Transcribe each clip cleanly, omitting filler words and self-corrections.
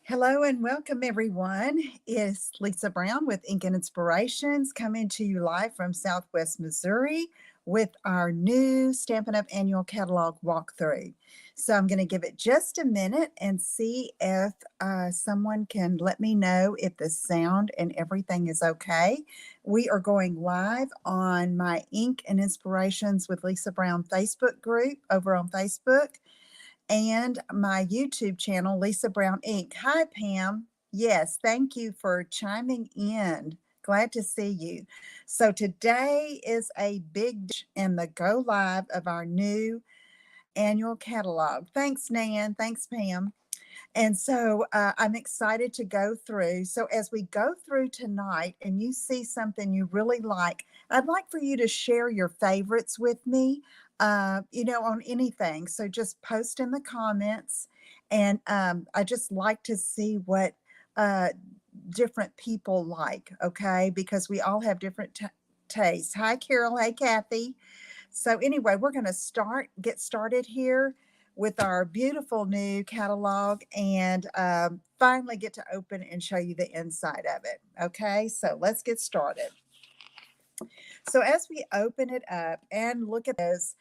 Hello and welcome, everyone. It's Lisa Brown with Ink and Inspirations coming to you live from Southwest Missouri with our new Stampin' Up! Annual Catalog walkthrough. So I'm going to give it just a minute and see if someone can let me know if the sound and everything is okay. We are going live on my Ink and Inspirations with Lisa Brown Facebook group over on Facebook and my YouTube channel, Lisa Brown Inc. Hi, Pam. Yes, thank you for chiming in. Glad to see you. So today is a big in the go live of our new annual catalog. Thanks, Nan. Thanks, Pam. And so I'm excited to go through. So as we go through tonight and you see something you really like, I'd like for you to share your favorites with me, on anything. So just post in the comments. And I just like to see what uh, different people like, okay? Because we all have different tastes. Hi, Carol. Hey, Kathy. So anyway, we're going to get started here with our beautiful new catalog and finally get to open and show you the inside of it. Okay, so let's get started. So as we open it up and look at this,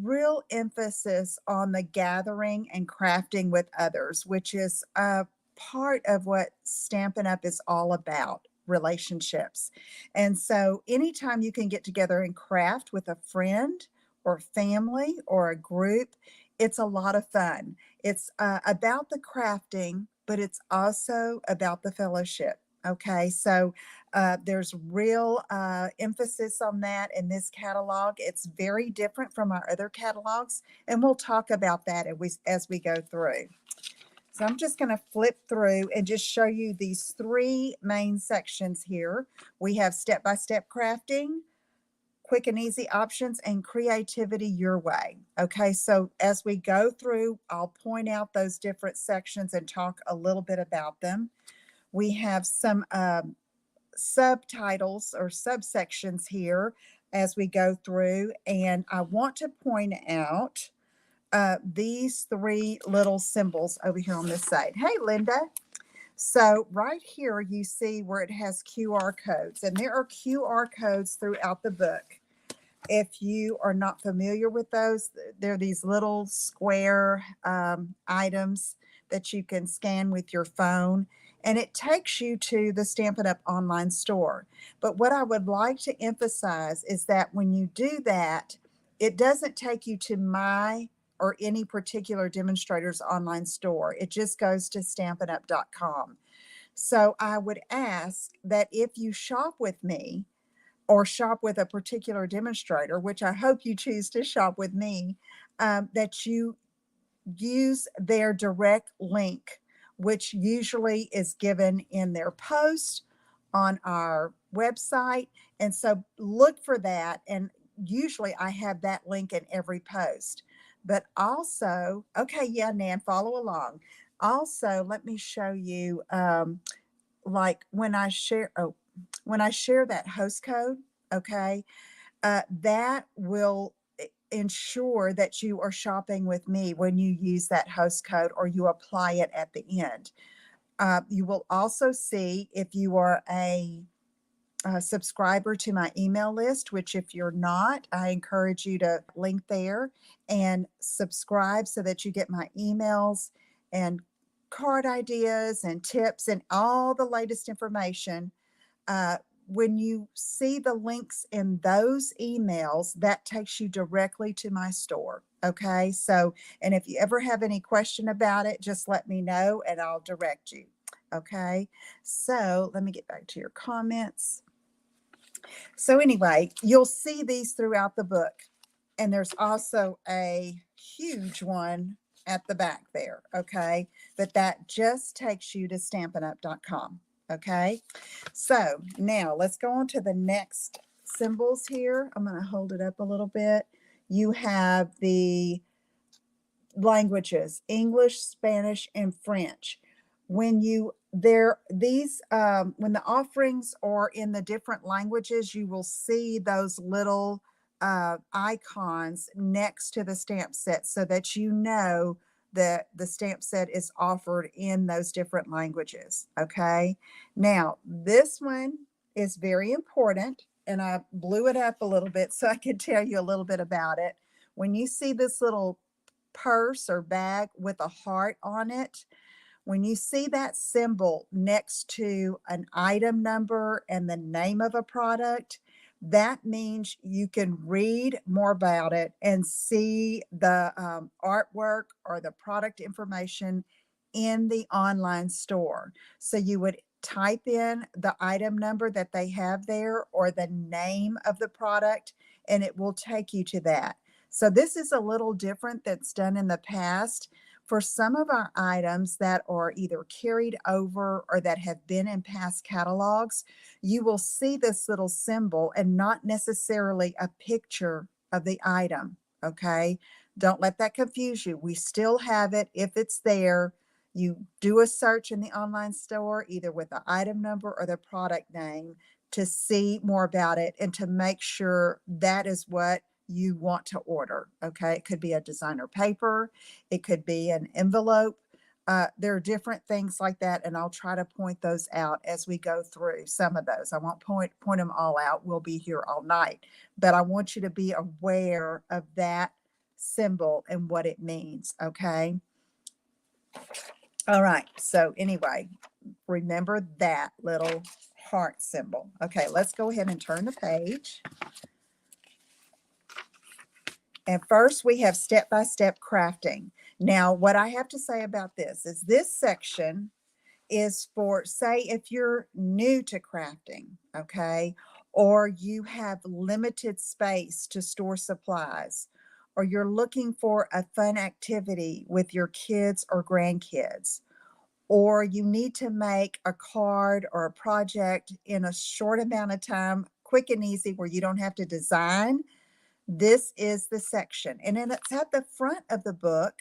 real emphasis on the gathering and crafting with others, which is part of what Stampin' Up! Is all about, relationships. And so anytime you can get together and craft with a friend or family or a group, it's a lot of fun. It's about the crafting, but it's also about the fellowship. Okay, so there's real emphasis on that in this catalog. It's very different from our other catalogs, and we'll talk about that as we go through. So I'm just going to flip through and just show you these three main sections here. We have step-by-step crafting, quick and easy options, and creativity your way. Okay, so as we go through, I'll point out those different sections and talk a little bit about them. We have some subtitles or subsections here as we go through. And I want to point out these three little symbols over here on this side. Hey, Linda. So right here, you see where it has QR codes, and there are QR codes throughout the book. If you are not familiar with those, they're these little square items that you can scan with your phone, and it takes you to the Stampin' Up! Online store. But what I would like to emphasize is that when you do that, it doesn't take you to my or any particular demonstrator's online store. It just goes to stampinup.com. So I would ask that if you shop with me, or shop with a particular demonstrator, which I hope you choose to shop with me, that you use their direct link, which usually is given in their post on our website. And so look for that. And usually I have that link in every post. But also, okay, yeah, Nan, follow along. Also, let me show you like when I share that host code, okay, that will ensure that you are shopping with me when you use that host code or you apply it at the end. You will also see if you are a subscriber to my email list, which if you're not, I encourage you to link there and subscribe so that you get my emails and card ideas and tips and all the latest information. uh, when you see the links in those emails, that takes you directly to my store. Okay. So, and if you ever have any question about it, just let me know and I'll direct you. Okay. So let me get back to your comments. So, anyway, you'll see these throughout the book. And there's also a huge one at the back there. Okay. But that just takes you to stampinup.com. Okay. So now let's go on to the next symbols here. I'm going to hold it up a little bit. You have the languages, English, Spanish, and French. When you there these when the offerings are in the different languages, you will see those little icons next to the stamp set so that you know the stamp set is offered in those different languages. Okay. Now, this one is very important, and I blew it up a little bit so I could tell you a little bit about it. When you see this little purse or bag with a heart on it, when you see that symbol next to an item number and the name of a product, that means you can read more about it and see the artwork or the product information in the online store. So you would type in the item number that they have there or the name of the product, and it will take you to that. So this is a little different that's done in the past. For some of our items that are either carried over or that have been in past catalogs, you will see this little symbol and not necessarily a picture of the item. Okay. Don't let that confuse you. We still have it if it's there. You do a search in the online store, either with the item number or the product name, to see more about it and to make sure that is what you want to order. Okay. It could be a designer paper, it could be an envelope. There are different things like that, and I'll try to point those out as we go through some of those. I won't point them all out. We'll be here all night, but I want you to be aware of that symbol and what it means. Okay. All right. So anyway, remember that little heart symbol. Okay, let's go ahead and turn the page. And first we have step-by-step crafting. Now, what I have to say about this is this section is for, say, if you're new to crafting, okay, or you have limited space to store supplies, or you're looking for a fun activity with your kids or grandkids, or you need to make a card or a project in a short amount of time, quick and easy, where you don't have to design. This is the section, and then it's at the front of the book,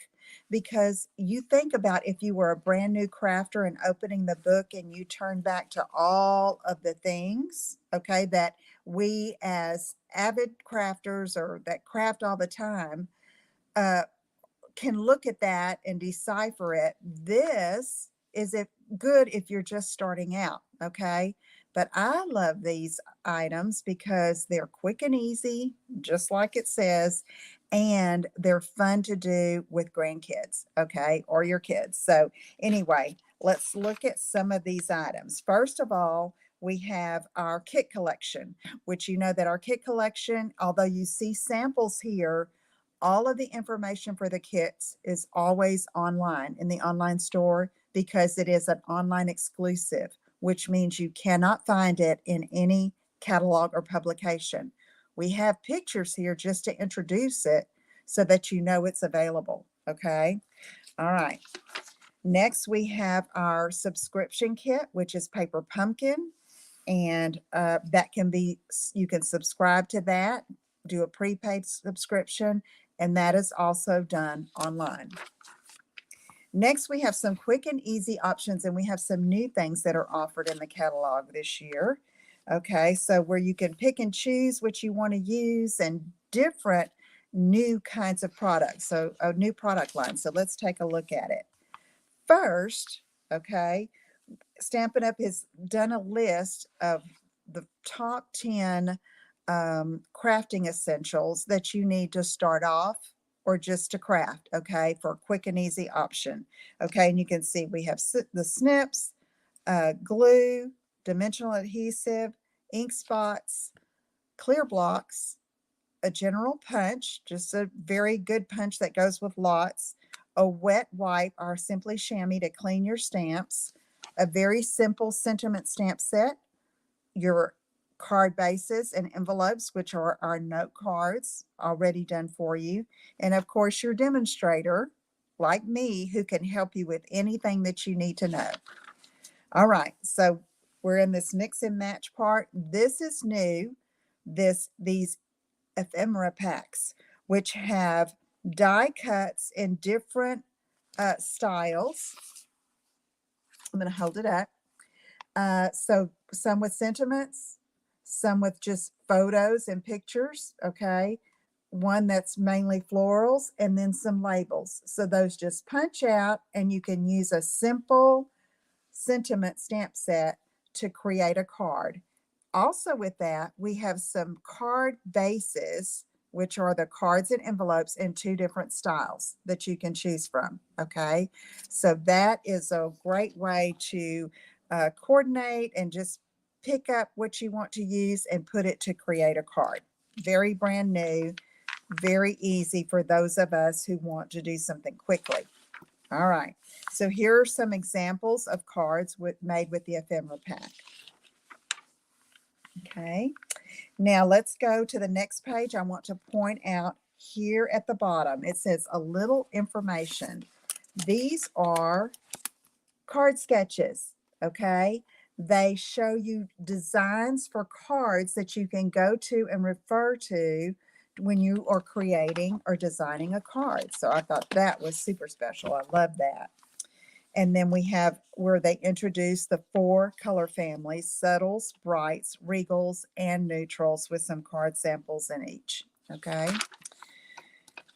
because you think about if you were a brand new crafter and opening the book and you turn back to all of the things, okay, that we as avid crafters or that craft all the time uh, can look at that and decipher it. This is good if you're just starting out, okay? But I love these items because they're quick and easy, just like it says, and they're fun to do with grandkids, okay, or your kids. So anyway, let's look at some of these items. First of all, we have our kit collection, which you know that our kit collection, although you see samples here, all of the information for the kits is always online in the online store because it is an online exclusive, which means you cannot find it in any catalog or publication. We have pictures here just to introduce it so that you know it's available. Okay. All right. Next, we have our subscription kit, which is Paper Pumpkin. And that can be, you can subscribe to that, do a prepaid subscription, and that is also done online. Next, we have some quick and easy options, and we have some new things that are offered in the catalog this year. Okay, so where you can pick and choose what you want to use and different new kinds of products. So a new product line. So let's take a look at it. First, okay, Stampin' Up! Has done a list of the top 10 crafting essentials that you need to start off or just to craft, okay, for a quick and easy option. Okay, and you can see we have the snips, glue, dimensional adhesive, ink spots, clear blocks, a general punch, just a very good punch that goes with lots, a wet wipe or Simply Chamois to clean your stamps, a very simple sentiment stamp set, your card bases and envelopes, which are our note cards already done for you, and of course your demonstrator, like me, who can help you with anything that you need to know. All right, so we're in this mix and match part. This is new, these ephemera packs, which have die cuts in different styles. I'm going to hold it up. So some with sentiments, some with just photos and pictures, okay? one that's mainly florals, and then some labels. So those just punch out, and you can use a simple sentiment stamp set to create a card. Also, with that, we have some card bases, which are the cards and envelopes in two different styles that you can choose from. Okay, so that is a great way to coordinate and just pick up what you want to use and put it to create a card. Very brand new, very easy for those of us who want to do something quickly. All right, so here are some examples of cards made with the ephemera pack. Okay, now let's go to the next page. I want to point out here at the bottom, it says a little information. These are card sketches, okay? They show you designs for cards that you can go to and refer to when you are creating or designing a card. So I thought that was super special. I love that. And then we have where they introduce the 4 color families: subtles, brights, regals, and neutrals, with some card samples in each. Okay.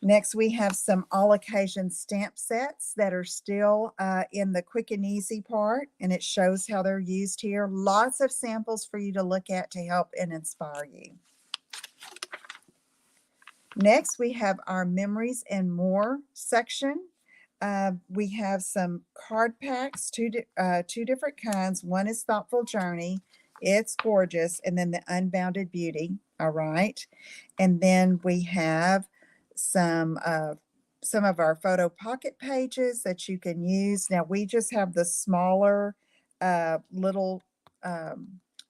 Next, we have some all occasion stamp sets that are still in the quick and easy part, and it shows how they're used here. Lots of samples for you to look at to help and inspire you. Next, we have our memories and more section. We have some card packs, two different kinds. One is Thoughtful Journey. It's gorgeous. And then the Unbounded Beauty. All right. And then we have some of our photo pocket pages that you can use. Now, we just have the smaller little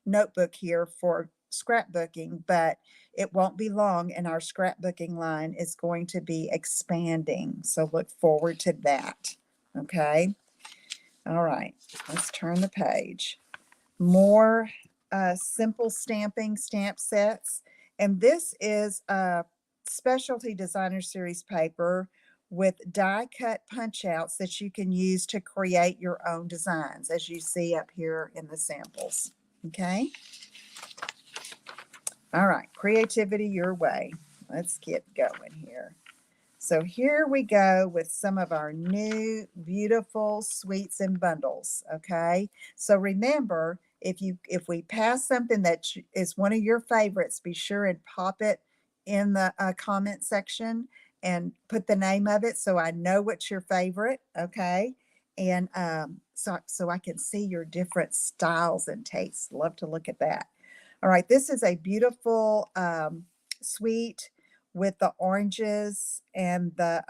notebook here for scrapbooking, but it won't be long and our scrapbooking line is going to be expanding. So look forward to that. Okay. All right. Let's turn the page. More simple stamping stamp sets. And this is a specialty designer series paper with die cut punch outs that you can use to create your own designs, as you see up here in the samples. Okay. All right, creativity your way. Let's get going here. So here we go with some of our new beautiful sweets and bundles. Okay, so remember, if we pass something that is one of your favorites, be sure and pop it in the comment section and put the name of it so I know what's your favorite. Okay, and so I can see your different styles and tastes. Love to look at that. All right, this is a beautiful sweet with the oranges and the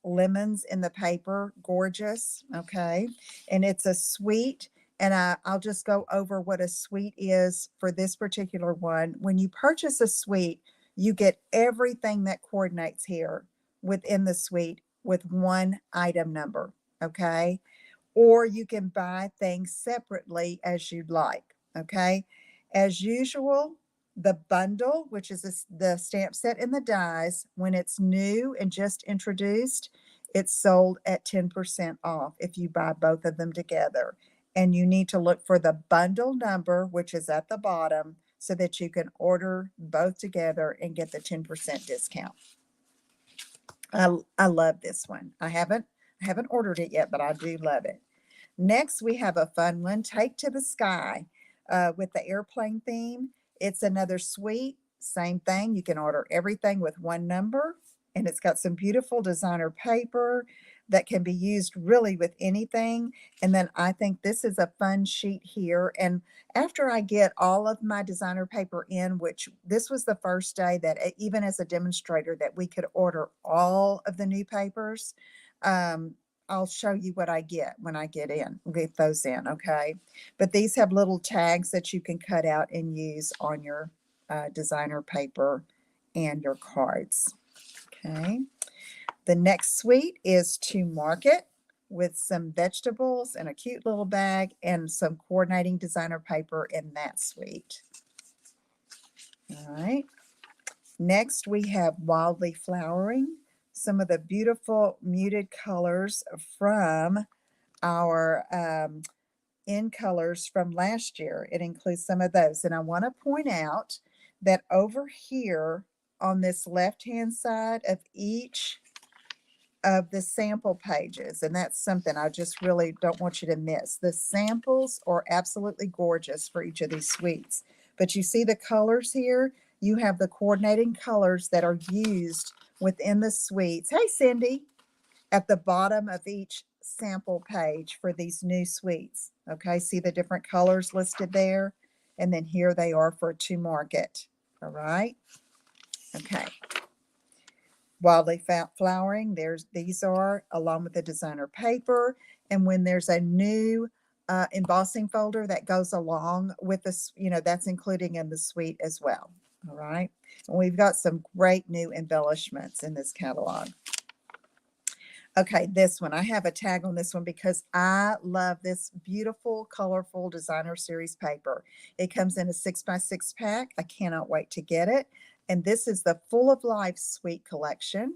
lemons in the paper. Gorgeous. Okay, and it's a sweet. And I'll just go over what a sweet is for this particular one. When you purchase a sweet, you get everything that coordinates here within the sweet with one item number. Okay, or you can buy things separately as you'd like. Okay. As usual, the bundle, which is the stamp set and the dies, when it's new and just introduced, it's sold at 10% off if you buy both of them together. And you need to look for the bundle number, which is at the bottom, so that you can order both together and get the 10% discount. I love this one. I haven't ordered it yet, but I do love it. Next, we have a fun one, Take to the Sky, with the airplane theme. It's another sweet, same thing. You can order everything with one number, and it's got some beautiful designer paper that can be used really with anything. And then I think this is a fun sheet here. And after I get all of my designer paper in, which this was the first day that even as a demonstrator that we could order all of the new papers, I'll show you what I get when I get those in, okay? But these have little tags that you can cut out and use on your designer paper and your cards, okay? The next suite is To Market, with some vegetables and a cute little bag and some coordinating designer paper in that suite. All right. Next, we have Wildly Flowering, some of the beautiful muted colors from our in colors from last year. It includes some of those. And I want to point out that over here on this left-hand side of each of the sample pages. And that's something I just really don't want you to miss. The samples are absolutely gorgeous for each of these sweets. But you see the colors here? You have the coordinating colors that are used within the sweets. Hey, Cindy, at the bottom of each sample page for these new sweets. Okay, see the different colors listed there? And then here they are for to market. All right. Okay. Wildly flowering, these are along with the designer paper. And when there's a new embossing folder that goes along with this, that's including in the suite as well. All right. And we've got some great new embellishments in this catalog. Okay, this one, I have a tag on this one because I love this beautiful, colorful designer series paper. It comes in a 6x6 pack. I cannot wait to get it. And this is the Full of Life Suite collection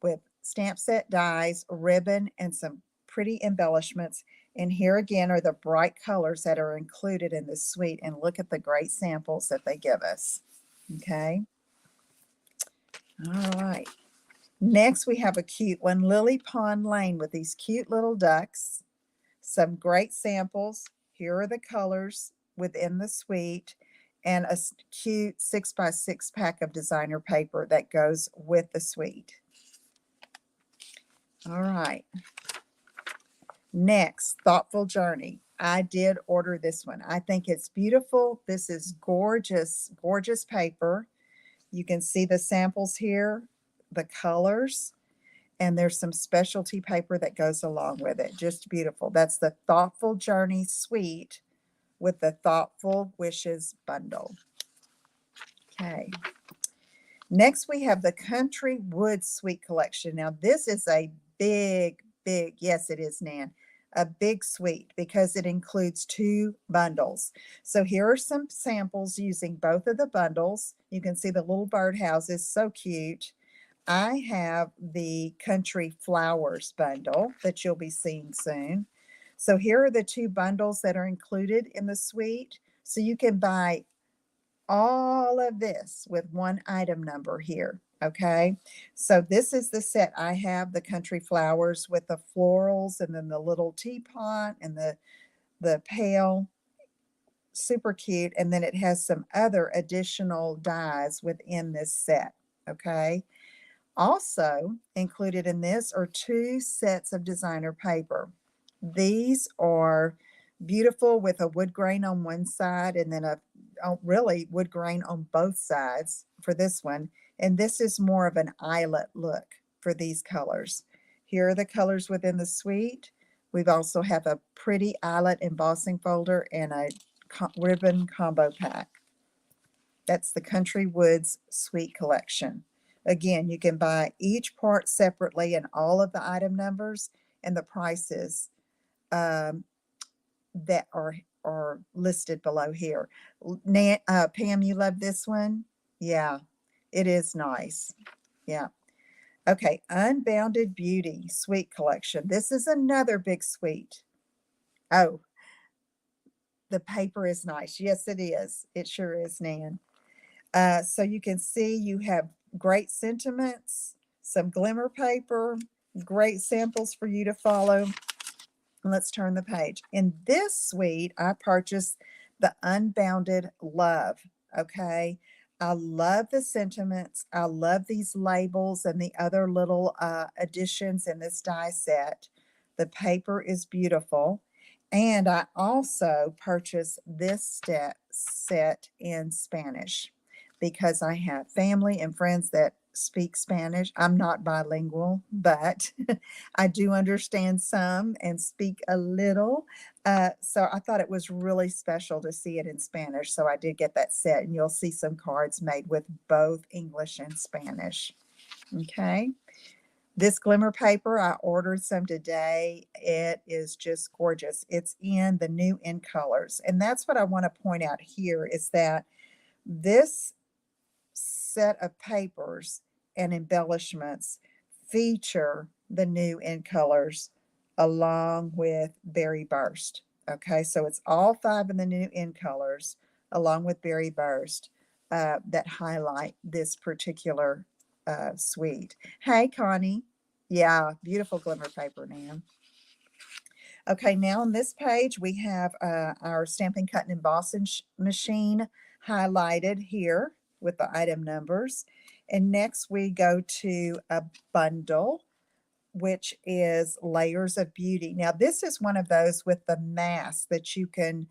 with stamp set dies, ribbon, and some pretty embellishments. And here again are the bright colors that are included in this suite. And look at the great samples that they give us. Okay. All right. Next, we have a cute one, Lily Pond Lane, with these cute little ducks. Some great samples. Here are the colors within the suite, and a cute 6x6 pack of designer paper that goes with the suite. All right. Next, Thoughtful Journey. I did order this one. I think it's beautiful. This is gorgeous, gorgeous paper. You can see the samples here, the colors, and there's some specialty paper that goes along with it. Just beautiful. That's the Thoughtful Journey Suite with the Thoughtful Wishes bundle. Okay. Next, we have the Country Woods Suite collection. Now, this is a big, yes, it is, Nan, a big suite because it includes 2 bundles. So here are some samples using both of the bundles. You can see the little birdhouses, so cute. I have the Country Flowers bundle that you'll be seeing soon. So here are the 2 bundles that are included in the suite. So you can buy all of this with one item number here. Okay. So this is the set I have, the Country Flowers with the florals and then the little teapot and the pail. Super cute. And then it has some other additional dies within this set. Okay. Also included in this are 2 sets of designer paper. These are beautiful with a wood grain on one side and then really wood grain on both sides for this one. And this is more of an eyelet look for these colors. Here are the colors within the suite. We've also have a pretty eyelet embossing folder and a ribbon combo pack. That's the Country Woods Suite collection. Again, you can buy each part separately and all of the item numbers and the prices that are listed below here. Pam, you love this one? Yeah, it is nice. Yeah. Okay, Unbounded Beauty Suite collection. This is another big suite. Oh, the paper is nice. Yes, it is. It sure is, Nan. So you can see you have great sentiments, some glimmer paper, great samples for you to follow. Let's turn the page. In this suite, I purchased the Unbounded Love. Okay. I love the sentiments. I love these labels and the other little additions in this die set. The paper is beautiful. And I also purchased this set in Spanish because I have family and friends that speak Spanish. I'm not bilingual, but I do understand some and speak a little. So I thought it was really special to see it in Spanish. So I did get that set, and you'll see some cards made with both English and Spanish. Okay. This glimmer paper, I ordered some today. It is just gorgeous. It's in the new in colors. And that's what I want to point out here is that this set of papers and embellishments feature the new in colors along with Berry Burst. Okay, so it's all 5 in the new in colors along with Berry Burst. that highlight this particular suite. Hey, Connie. Yeah, beautiful glimmer paper, Nan. Okay, now on this page, we have our Stampin' Cut and Embossing machine highlighted here with the item numbers. And next we go to a bundle, which is Layers of Beauty. Now, this is one of those with the mask that you can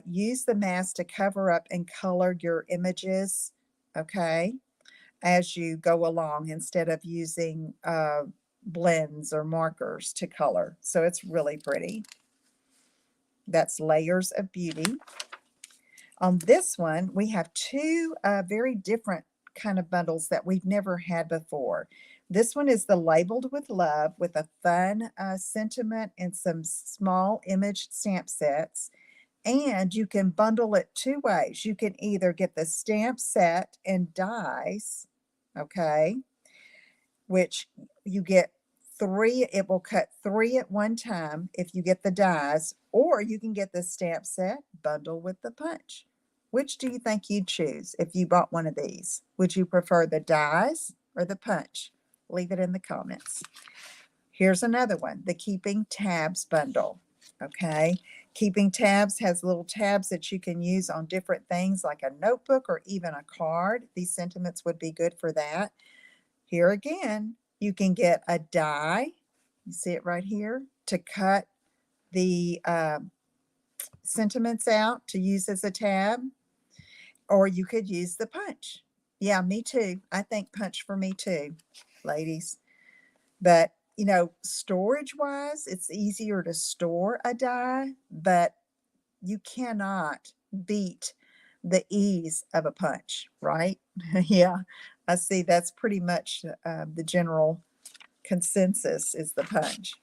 use the mask to cover up and color your images, okay, as you go along instead of using blends or markers to color. So it's really pretty. That's Layers of Beauty. On this one, we have two very different kind of bundles that we've never had before. This one is the Labeled with Love with a fun sentiment and some small image stamp sets. And you can bundle it two ways. You can either get the stamp set and dies, okay, which you get three, it will cut three at one time if you get the dies, or you can get the stamp set bundle with the punch. Which do you think you'd choose if you bought one of these? Would you prefer the dies or the punch? Leave it in the comments. Here's another one, the Keeping Tabs bundle. Okay, Keeping Tabs has little tabs that you can use on different things like a notebook or even a card. These sentiments would be good for that. Here again, you can get a die, you see it right here, to cut the sentiments out to use as a tab, or you could use the punch. Yeah, me too. I think punch for me too, ladies. But, you know, storage wise, it's easier to store a die, but you cannot beat the ease of a punch, right? Yeah, I see that's pretty much the general consensus is the punch.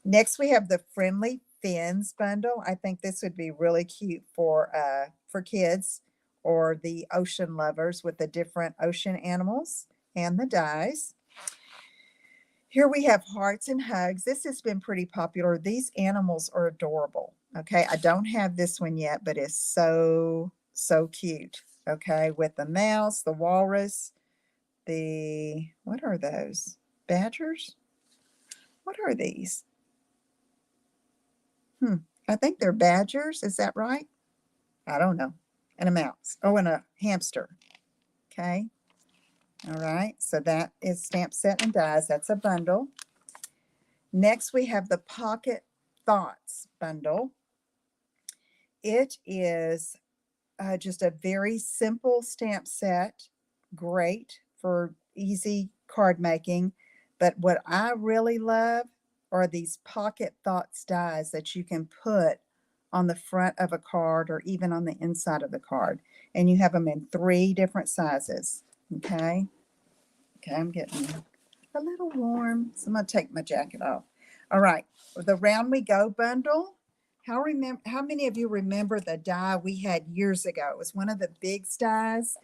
Next, we have the Friendly Fins bundle. I think this would be really cute for kids or the ocean lovers with the different ocean animals and the dies. Here we have Hearts and Hugs. This has been pretty popular. These animals are adorable. Okay, I don't have this one yet, but it's so cute. Okay, with the mouse, the walrus, what are those? Badgers? What are these? I think they're badgers. Is that right? I don't know. And a mouse. Oh, and a hamster. Okay. All right. So that is stamp set and dies. That's a bundle. Next, we have the Pocket Thoughts bundle. It is just a very simple stamp set. Great for easy card making. But what I really love are these Pocket Thoughts dies that you can put on the front of a card or even on the inside of the card. And you have them in 3 different sizes. Okay. Okay, I'm getting a little warm, so I'm going to take my jacket off. All right, the Round We Go bundle. How many of you remember the die we had years ago? It was one of the big dies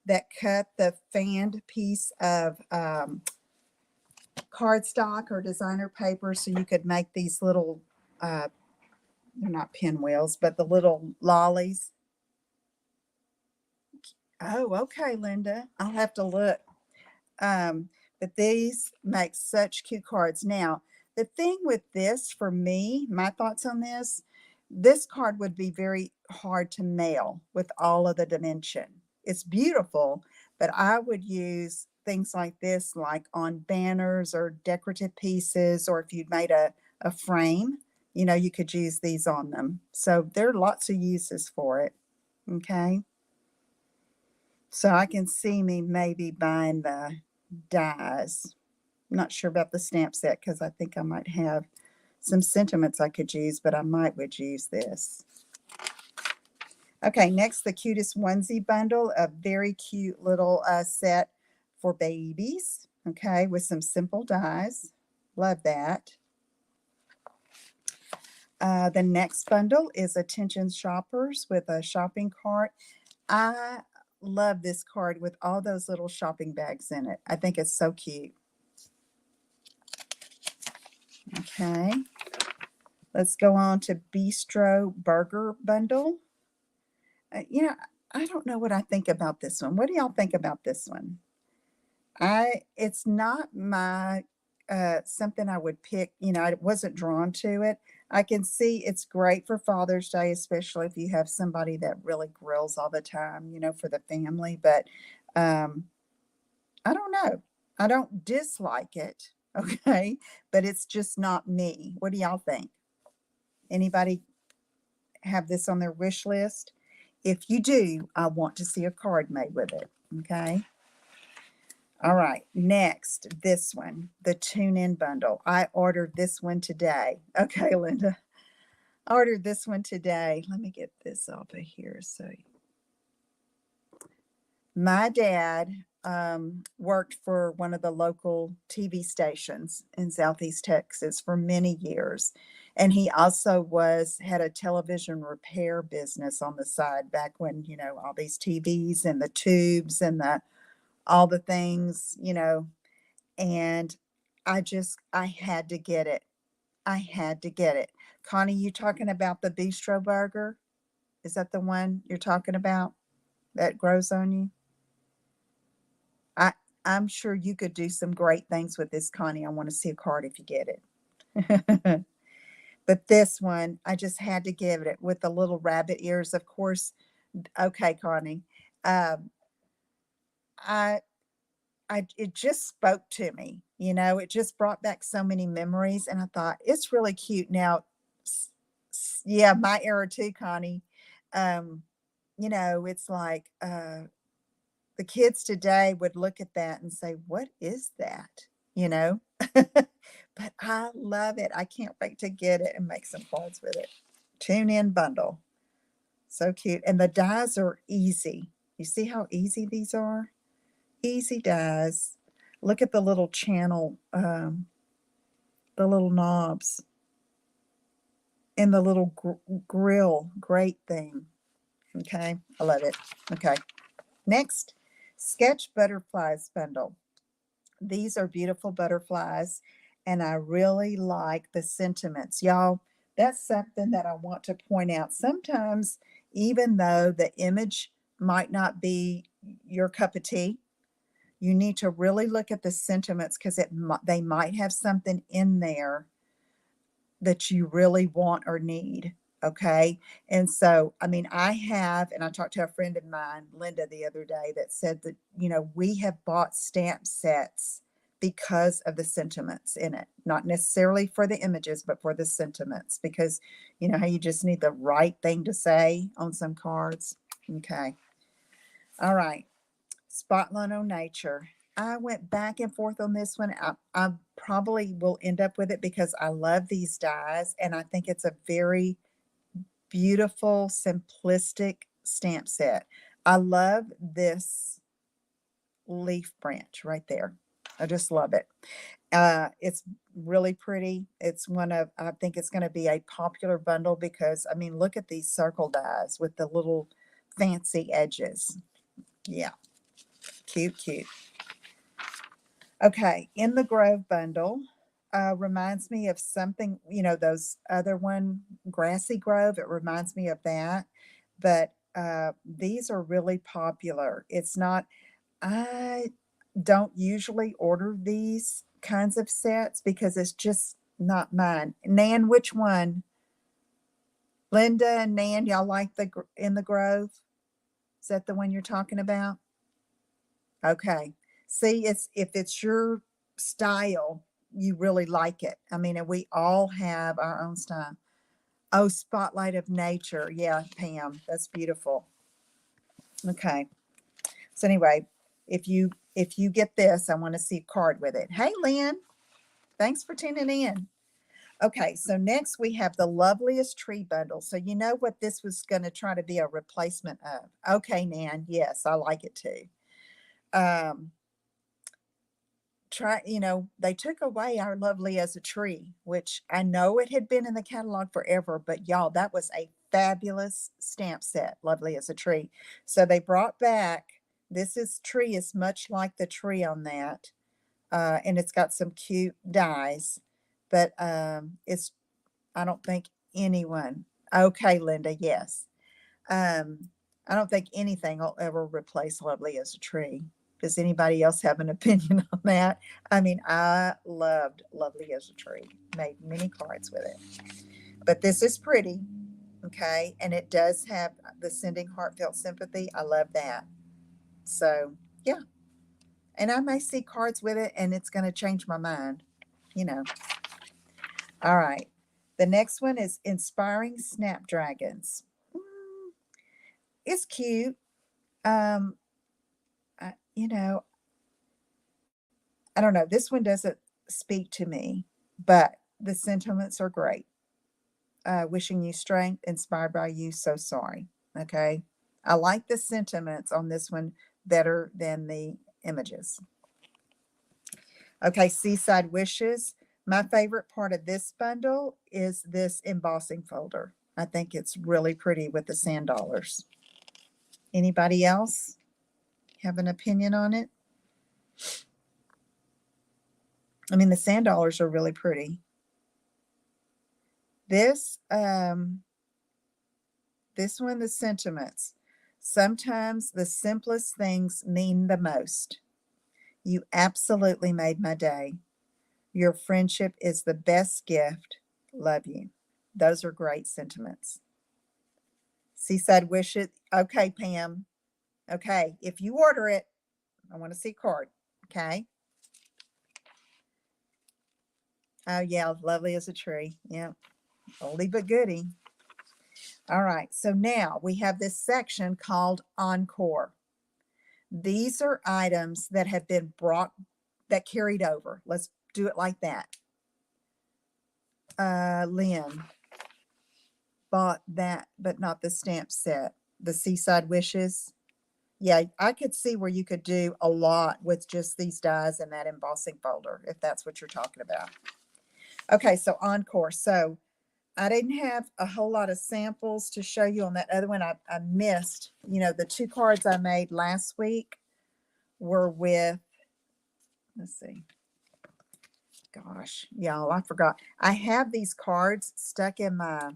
that cut the fanned piece of cardstock or designer paper so you could make these little, they're not pinwheels, but the little lollies. Oh, okay, Linda. I'll have to look. But these make such cute cards. Now, the thing with this for me, my thoughts on this card would be very hard to mail with all of the dimension. It's beautiful, but I would use things like this, like on banners or decorative pieces, or if you'd made a frame, you know, you could use these on them. So there are lots of uses for it. Okay. So I can see me maybe buying the dies. I'm not sure about the stamp set because I think I might have some sentiments I could use, but I would use this. Okay, next, the Cutest Onesie bundle, a very cute little set for babies, okay, with some simple dies. Love that. The next bundle is Attention Shoppers with a shopping cart. I love this card with all those little shopping bags in it. I think it's so cute. Okay. Let's go on to Bistro Burger Bundle. You know, I don't know what I think about this one. What do y'all think about this one? It's not my something I would pick, I wasn't drawn to it. I can see it's great for Father's Day, especially if you have somebody that really grills all the time, for the family, but um I don't know. I don't dislike it, okay? But it's just not me. What do y'all think? Anybody have this on their wish list? If you do, I want to see a card made with it, okay? All right, next, this one, the Tune In bundle. I ordered this one today. Okay, Linda. I ordered this one today. Let me get this off of here. So, my dad worked for one of the local TV stations in Southeast Texas for many years. And he also had a television repair business on the side back when, all these TVs and the tubes and all the things, and I had to get it. I had to get it. Connie, you talking about the bistro burger? Is that the one you're talking about that grows on you? I I'm sure you could do some great things with this, Connie. I want to see a card if you get it. But this one, I just had to give it with the little rabbit ears, of course. Okay, Connie. Um, I it just spoke to me, it just brought back so many memories, and I thought it's really cute. Now, yeah, my era too, Connie. Um, it's like the kids today would look at that and say, "What is that?" You know? But I love it. I can't wait to get it and make some cards with it. Tune In bundle. So cute. And the dies are easy. You see how easy these are? Easy dies. Look at the little channel, the little knobs, and the little grill grate thing. Okay, I love it. Okay, next, Sketch Butterflies bundle. These are beautiful butterflies, and I really like the sentiments. Y'all, that's something that I want to point out. Sometimes, even though the image might not be your cup of tea, you need to really look at the sentiments because they might have something in there that you really want or need. Okay. And so, I mean, and I talked to a friend of mine, Linda, the other day, that said that, we have bought stamp sets because of the sentiments in it, not necessarily for the images, but for the sentiments, because you know how you just need the right thing to say on some cards. Okay. All right. Spotlight on Nature. I went back and forth on this one. I probably will end up with it because I love these dies and I think it's a very beautiful, simplistic stamp set. I love this leaf branch right there. I just love it. It's really pretty. I think it's going to be a popular bundle because, I mean, look at these circle dies with the little fancy edges. Yeah, cute, cute. Okay, In the Grove bundle reminds me of something, those other one, Grassy Grove. It reminds me of that. But these are really popular. I don't usually order these kinds of sets because it's just not mine. Nan, which one? Linda and Nan, y'all like In the Grove? Is that the one you're talking about? Okay. See, if it's your style, you really like it. I mean, and we all have our own style. Oh, Spotlight of Nature. Yeah, Pam, that's beautiful. Okay. So anyway, if you get this, I want to see a card with it. Hey, Lynn, thanks for tuning in. Okay, so next we have the Loveliest Tree bundle. So you know what this was going to try to be a replacement of. Okay, Nan, yes, I like it too. Um, they took away Our Lovely as a Tree, which I know it had been in the catalog forever, but y'all, that was a fabulous stamp set, Lovely as a Tree. So they brought back tree is much like the tree on that, and it's got some cute dies, but it's I don't think anyone. Okay, Linda, yes. Um, I don't think anything will ever replace Lovely as a Tree. Does anybody else have an opinion on that? I mean, I loved Lovely as a Tree, made many cards with it. But this is pretty, okay? And it does have the sending heartfelt sympathy. I love that. So, yeah. And I may see cards with it and it's going to change my mind, you know. All right. The next one is Inspiring Snapdragons. It's cute. Um, you know, I don't know. This one doesn't speak to me, but the sentiments are great. Wishing you strength, inspired by you, so sorry. Okay. I like the sentiments on this one better than the images. Okay, Seaside Wishes. My favorite part of this bundle is this embossing folder. I think it's really pretty with the sand dollars. Anybody else have an opinion on it? I mean, the sand dollars are really pretty. This one, the sentiments. Sometimes the simplest things mean the most. You absolutely made my day. Your friendship is the best gift. Love you. Those are great sentiments. Seaside Wishes. Okay, Pam. Okay, if you order it, I want to see card. Okay. Oh, yeah, lovely as a tree. Yeah, oldie but goodie. All right, so now we have this section called Encore. These are items that have been brought, that carried over. Let's do it like that. Lynn bought that, but not the stamp set. The Seaside Wishes. Yeah, I could see where you could do a lot with just these dies and that embossing folder, if that's what you're talking about. Okay, so Encore. So I didn't have a whole lot of samples to show you on that other one. I missed, the 2 cards I made last week were with, let's see, gosh, y'all, I forgot. I have these cards stuck in my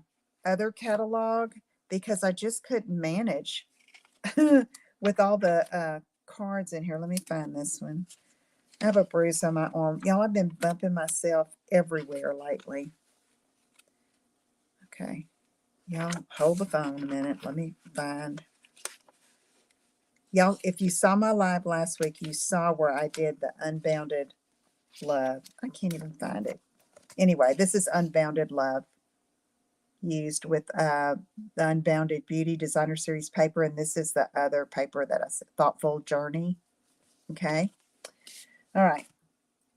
other catalog because I just couldn't manage with all the cards in here. Let me find this one. I have a bruise on my arm. Y'all, I've been bumping myself everywhere lately. Okay. Y'all, hold the phone a minute. Let me find. Y'all, if you saw my live last week, you saw where I did the Unbounded Love. I can't even find it. Anyway, this is Unbounded Love used with the Unbounded Beauty Designer Series paper, and this is the other paper that I said, Thoughtful Journey. Okay. All right.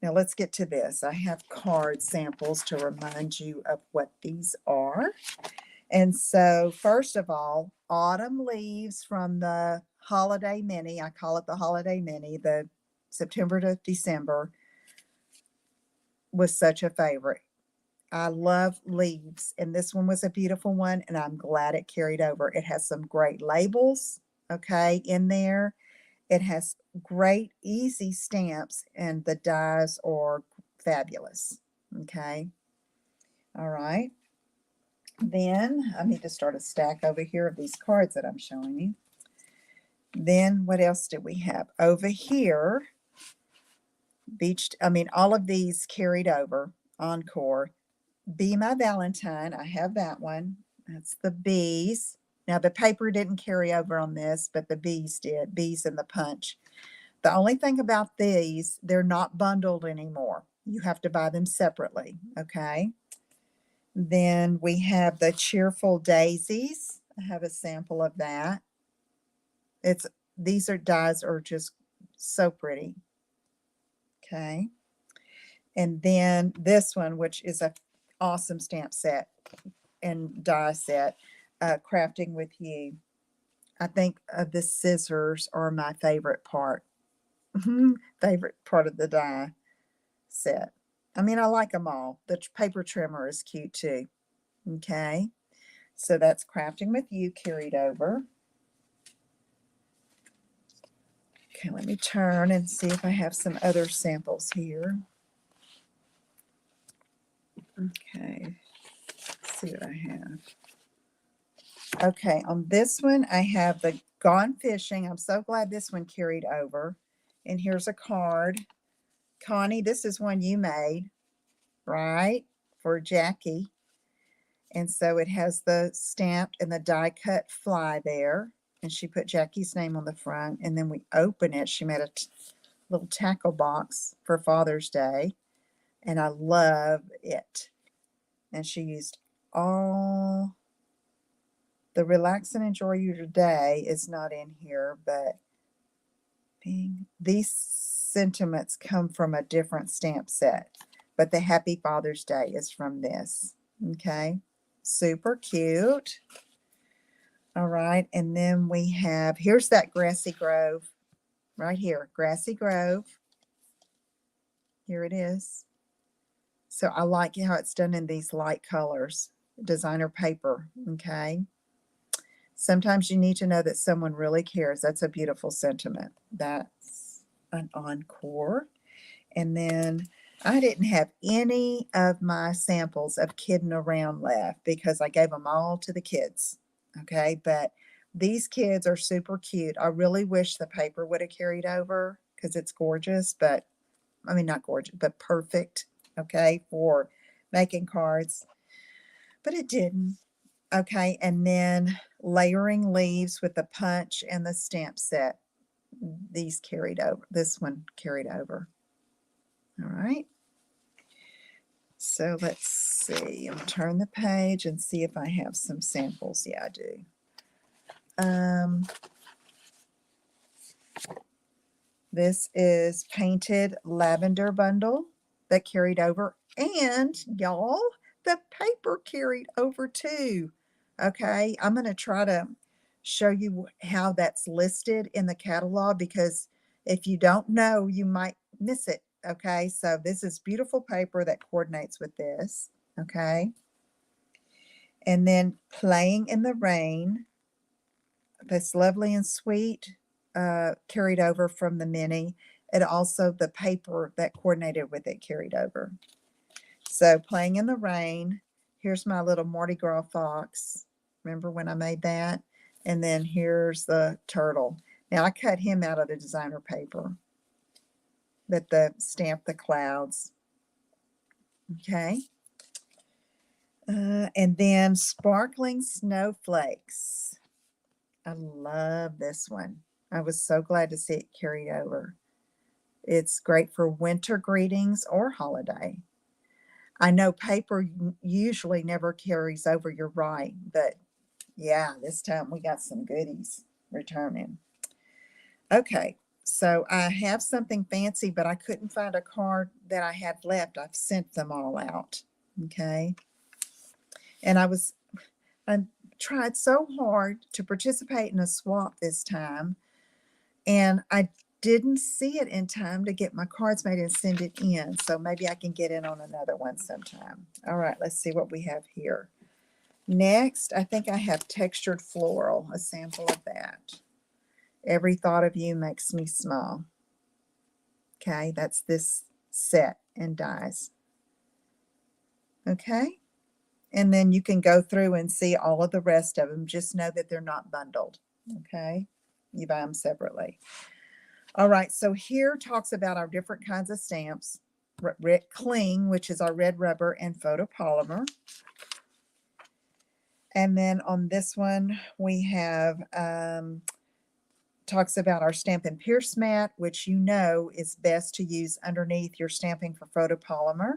Now let's get to this. I have card samples to remind you of what these are. And so first of all, Autumn Leaves from the Holiday Mini. I call it the Holiday Mini. The September to December was such a favorite. I love leaves, and this one was a beautiful one, and I'm glad it carried over. It has some great labels, okay, in there. It has great, easy stamps, and the dies are fabulous, okay. All right. Then I need to start a stack over here of these cards that I'm showing you. Then what else do we have? Over here, all of these carried over, Encore. Be My Valentine, I have that one. That's the bees. Now the paper didn't carry over on this, but the bees did, bees and the punch. The only thing about these, they're not bundled anymore. You have to buy them separately, okay? Then we have the Cheerful Daisies. I have a sample of that. These dies are just so pretty. Okay. And then this one, which is a awesome stamp set and die set, Crafting with You. I think the scissors are my favorite part. Favorite part of the die set. I mean, I like them all. The paper trimmer is cute too. Okay. So that's Crafting with You carried over. Okay, let me turn and see if I have some other samples here. Okay, let's see what I have. Okay, on this one, I have the Gone Fishing. I'm so glad this one carried over. And here's a card. Connie, this is one you made, right? For Jackie. And so it has the stamped and the die cut fly there. And she put Jackie's name on the front. And then we open it. She made a little tackle box for Father's Day. And I love it. And she used all the relax and enjoy your day is not in here, but these sentiments come from a different stamp set. But the Happy Father's Day is from this. Okay. Super cute. All right. And then we have, here's that Grassy Grove right here. Grassy Grove. Here it is. So I like how it's done in these light colors. Designer paper. Okay. Sometimes you need to know that someone really cares. That's a beautiful sentiment. That's an encore. And then I didn't have any of my samples of Kidding Around left because I gave them all to the kids. Okay, but these kids are super cute. I really wish the paper would have carried over because it's gorgeous, but I mean, not gorgeous, but perfect. Okay, for making cards, but it didn't. Okay, and then layering leaves with the punch and the stamp set. These carried over. This one carried over. All right. So let's see. I'm gonna turn the page and see if I have some samples. Yeah, I do. This is Painted Lavender Bundle that carried over. And y'all, the paper carried over too. Okay, I'm going to try to show you how that's listed in the catalog because if you don't know, you might miss it. Okay, so this is beautiful paper that coordinates with this. Okay, and then Playing in the Rain. That's lovely and sweet, carried over from the mini. And also the paper that coordinated with it carried over. So Playing in the Rain. Here's my little Mardi Gras fox. Remember when I made that? And then here's the turtle. Now I cut him out of the designer paper that stamped the clouds. Okay. And then Sparkling Snowflakes. I love this one. I was so glad to see it carried over. It's great for winter greetings or holiday. I know paper usually never carries over, you're right, but yeah, this time we got some goodies returning. Okay, so I have something fancy, but I couldn't find a card that I had left. I've sent them all out. Okay. And I tried so hard to participate in a swap this time, and I didn't see it in time to get my cards made and send it in. So maybe I can get in on another one sometime. All right, let's see what we have here. Next, I think I have Textured Floral, a sample of that. Every Thought of You Makes Me Smile. Okay, that's this set and dies. Okay, and then you can go through and see all of the rest of them. Just know that they're not bundled. Okay, you buy them separately. All right, so here talks about our different kinds of stamps. Cling, which is our red rubber, and photopolymer. And then on this one, we have talks about our Stampin' Pierce mat, which you know is best to use underneath your stamping for photopolymer.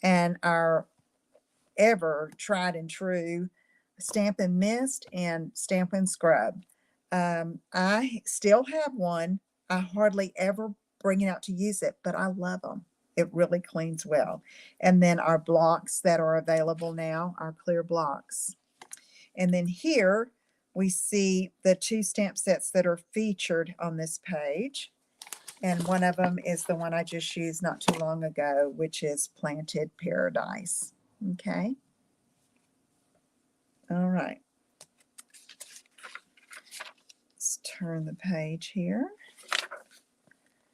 And our ever tried and true Stampin' Mist and Stampin' Scrub. I still have one. I hardly ever bring it out to use it, but I love them. It really cleans well. And then our blocks that are available now, our clear blocks. And then here we see the two stamp sets that are featured on this page. And one of them is the one I just used not too long ago, which is Planted Paradise. Okay. All right. Let's turn the page here.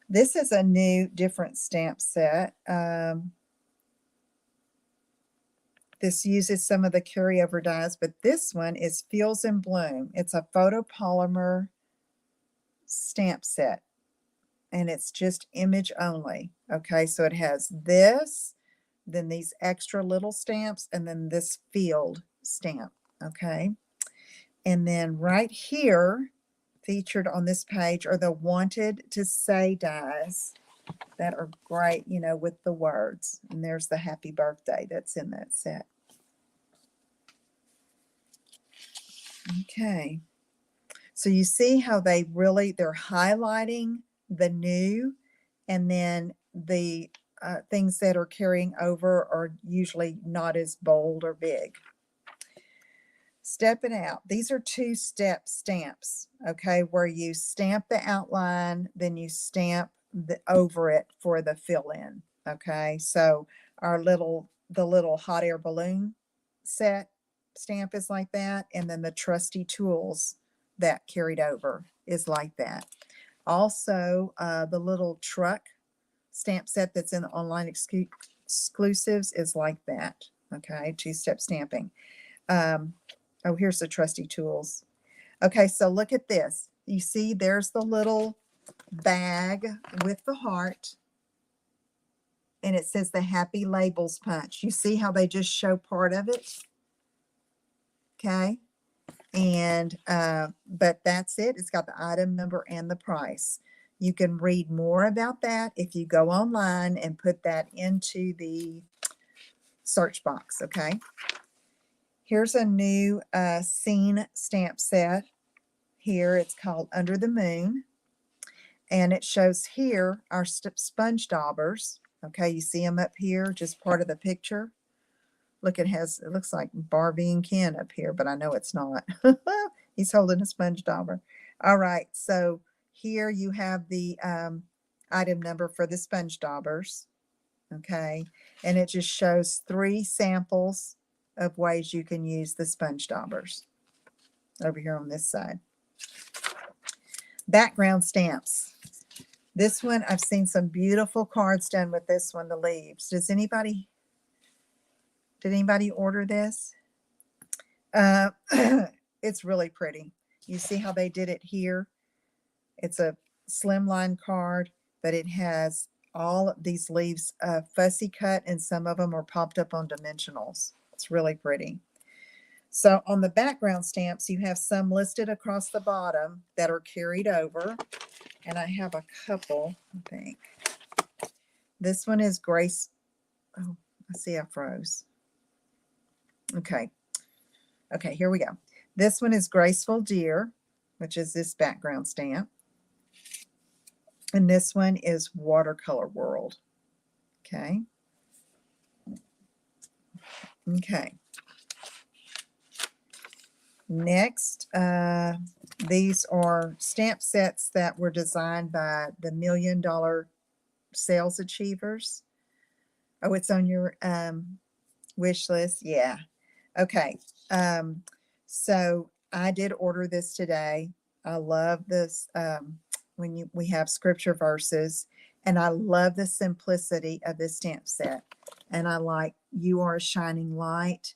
This is a new, different stamp set. This uses some of the carryover dyes, but this one is Fields and Bloom. It's a photopolymer stamp set, and it's just image only. Okay, so it has this, then these extra little stamps, and then this field stamp. Okay, and then right here, featured on this page, are the wanted to say dies that are great, you know, with the words. And there's the happy birthday that's in that set. Okay. So you see how they're highlighting the new, and then the things that are carrying over are usually not as bold or big. Step it out. These are two-step stamps, okay, where you stamp the outline, then you stamp over it for the fill-in, okay? So the little hot air balloon set stamp is like that, and then the trusty tools that carried over is like that. Also, the little truck stamp set that's in the online exclusives is like that, okay? Two-step stamping. Oh, here's the trusty tools. Okay, so look at this. You see there's the little bag with the heart, and it says the Happy Labels Punch. You see how they just show part of it? Okay, and but that's it. It's got the item number and the price. You can read more about that if you go online and put that into the search box, okay? Here's a new scene stamp set. Here it's called Under the Moon, and it shows here our sponge daubers. Okay, you see them up here, just part of the picture. Look, it looks like Barbie and Ken up here, but I know it's not. He's holding a sponge dauber. All right, so here you have the item number for the sponge daubers. Okay, and it just shows 3 samples of ways you can use the sponge daubers over here on this side. Background stamps. This one, I've seen some beautiful cards done with this one, the leaves. Did anybody order this? It's really pretty. You see how they did it here? It's a slimline card, but it has all of these leaves fussy cut, and some of them are popped up on dimensionals. It's really pretty. So on the background stamps, you have some listed across the bottom that are carried over. And I have a couple, I think. This one is Grace. Oh, I see I froze. Okay. Okay, here we go. This one is Graceful Deer, which is this background stamp. And this one is Watercolor World. Okay. Okay. Next, these are stamp sets that were designed by the $1 Million Sales Achievers. Oh, it's on your wish list? Yeah. Okay. So I did order this today. I love this when we have scripture verses, and I love the simplicity of this stamp set. And I like, you are a shining light,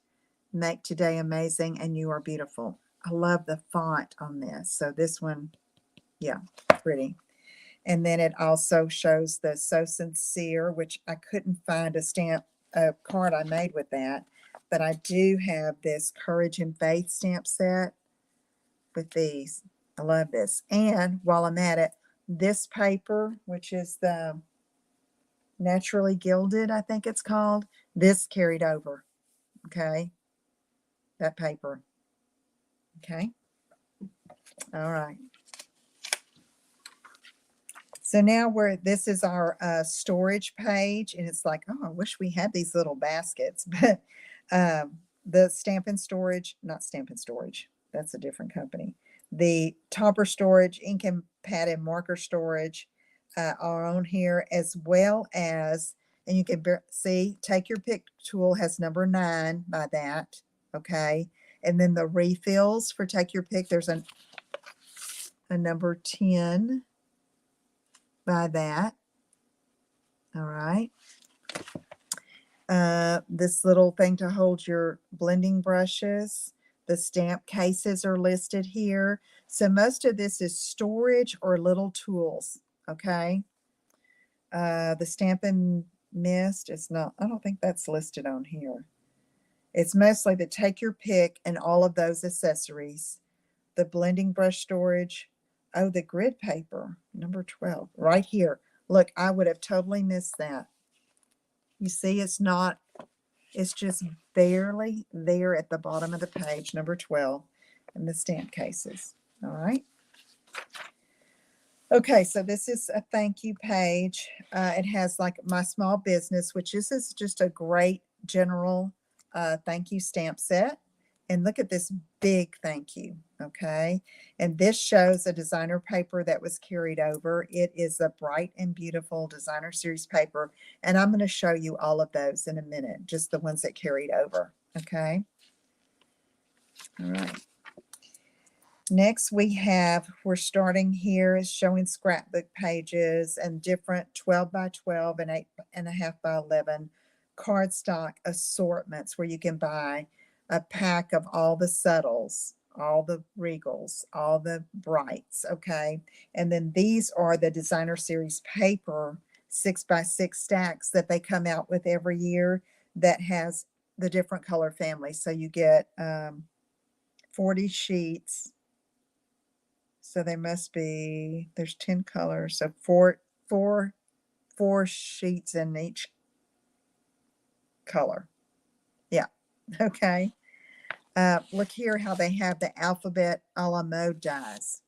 make today amazing, and you are beautiful. I love the font on this. So this one, yeah, pretty. And then it also shows the So Sincere, which I couldn't find a card I made with that. But I do have this Courage and Faith stamp set with these. I love this. And while I'm at it, this paper, which is the Naturally Gilded, I think it's called, this carried over. Okay. That paper. Okay. All right. So now this is our storage page, and it's like, oh, I wish we had these little baskets, but the Stampin' Storage, not Stampin' Storage, that's a different company. The Topper Storage, ink and pad and marker storage are on here, as well as, and you can see, Take Your Pick tool has number 9 by that, okay? And then the refills for Take Your Pick, there's a number 10 by that. All right. This little thing to hold your blending brushes. The stamp cases are listed here. So most of this is storage or little tools, okay? The Stampin' Mist is not, I don't think that's listed on here. It's mostly the Take Your Pick and all of those accessories. The blending brush storage. Oh, the grid paper, number 12, right here. Look, I would have totally missed that. You see, it's just barely there at the bottom of the page, number 12, and the stamp cases. All right. Okay, so this is a thank you page. It has like my small business, which is just a great general thank you stamp set. And look at this big thank you, okay? And this shows a designer paper that was carried over. It is a bright and beautiful designer series paper, and I'm going to show you all of those in a minute, just the ones that carried over, okay? All right. Next, we're starting here is showing scrapbook pages and different 12 by 12 and 8.5 by 11 cardstock assortments where you can buy a pack of all the subtles, all the regals, all the brights, okay? And then these are the designer series paper 6 by 6 stacks that they come out with every year that has the different color families. So you get 40 sheets. So there's 10 colors. So four sheets in each color. Yeah. Okay. Look here how they have the alphabet a la mode dies.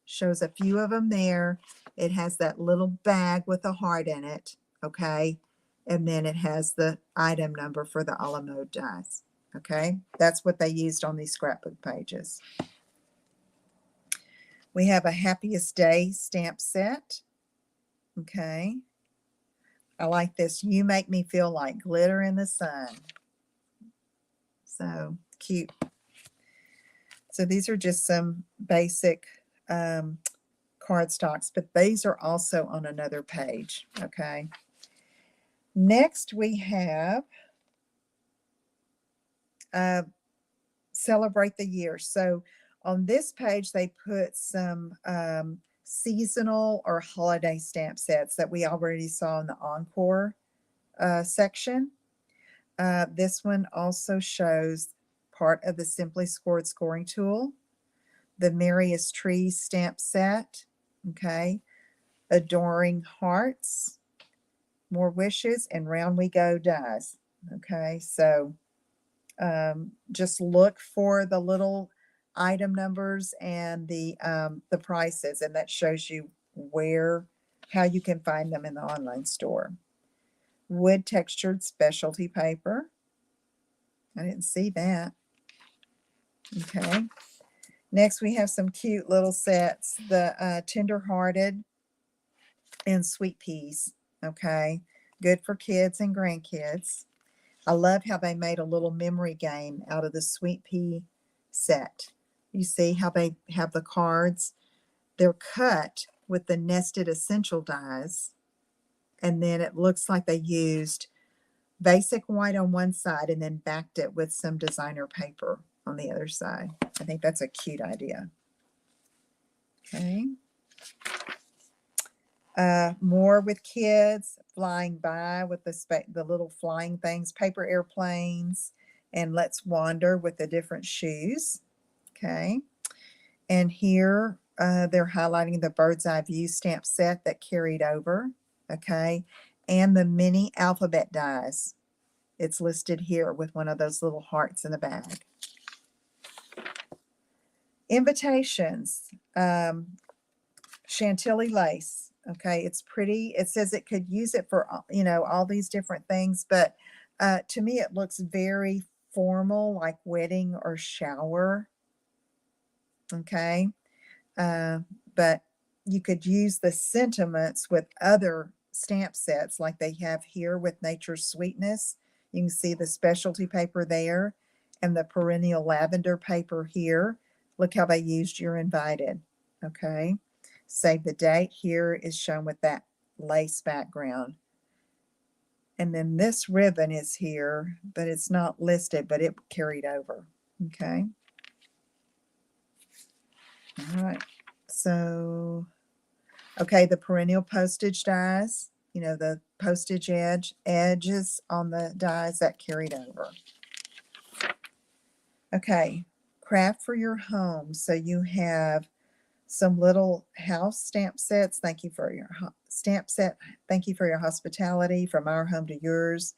Shows a few of them there. It has that little bag with a heart in it. Okay. And then it has the item number for the a la mode dies. Okay. That's what they used on these scrapbook pages. We have a Happiest Day stamp set. Okay. I like this. You make me feel like glitter in the sun. So cute. So these are just some basic cardstocks, but these are also on another page. Okay. Next we have Celebrate the Year. So on this page, they put some seasonal or holiday stamp sets that we already saw in the Encore section. This one also shows part of the Simply Scored scoring tool, the Merriest Trees stamp set, okay, Adoring Hearts, More Wishes, and Round We Go dies. Okay, so just look for the little item numbers and the prices, and that shows you how you can find them in the online store. Wood textured specialty paper. I didn't see that. Okay. Next, we have some cute little sets. The Tender-Hearted and Sweet Peas. Okay. Good for kids and grandkids. I love how they made a little memory game out of the Sweet Pea set. You see how they have the cards? They're cut with the nested essential dies. And then it looks like they used basic white on one side and then backed it with some designer paper on the other side. I think that's a cute idea. Okay. More with kids, Flying By with the little flying things, paper airplanes, and Let's Wander with the different shoes. Okay. And here they're highlighting the Bird's Eye View stamp set that carried over. Okay. And the mini alphabet dies. It's listed here with one of those little hearts in the bag. Invitations. Chantilly lace. Okay, it's pretty. It says it could use it for, all these different things, but to me it looks very formal, like wedding or shower. Okay, but you could use the sentiments with other stamp sets like they have here with Nature's Sweetness. You can see the specialty paper there and the perennial lavender paper here. Look how they used You're Invited. Okay. Save the date here is shown with that lace background. And then this ribbon is here, but it's not listed, but it carried over. Okay. All right. So, okay, the perennial postage dies, you know, the postage edges on the dies that carried over. Okay, craft for your home. So you have some little house stamp sets. Thank you for your stamp set. Thank you for your hospitality from our home to yours.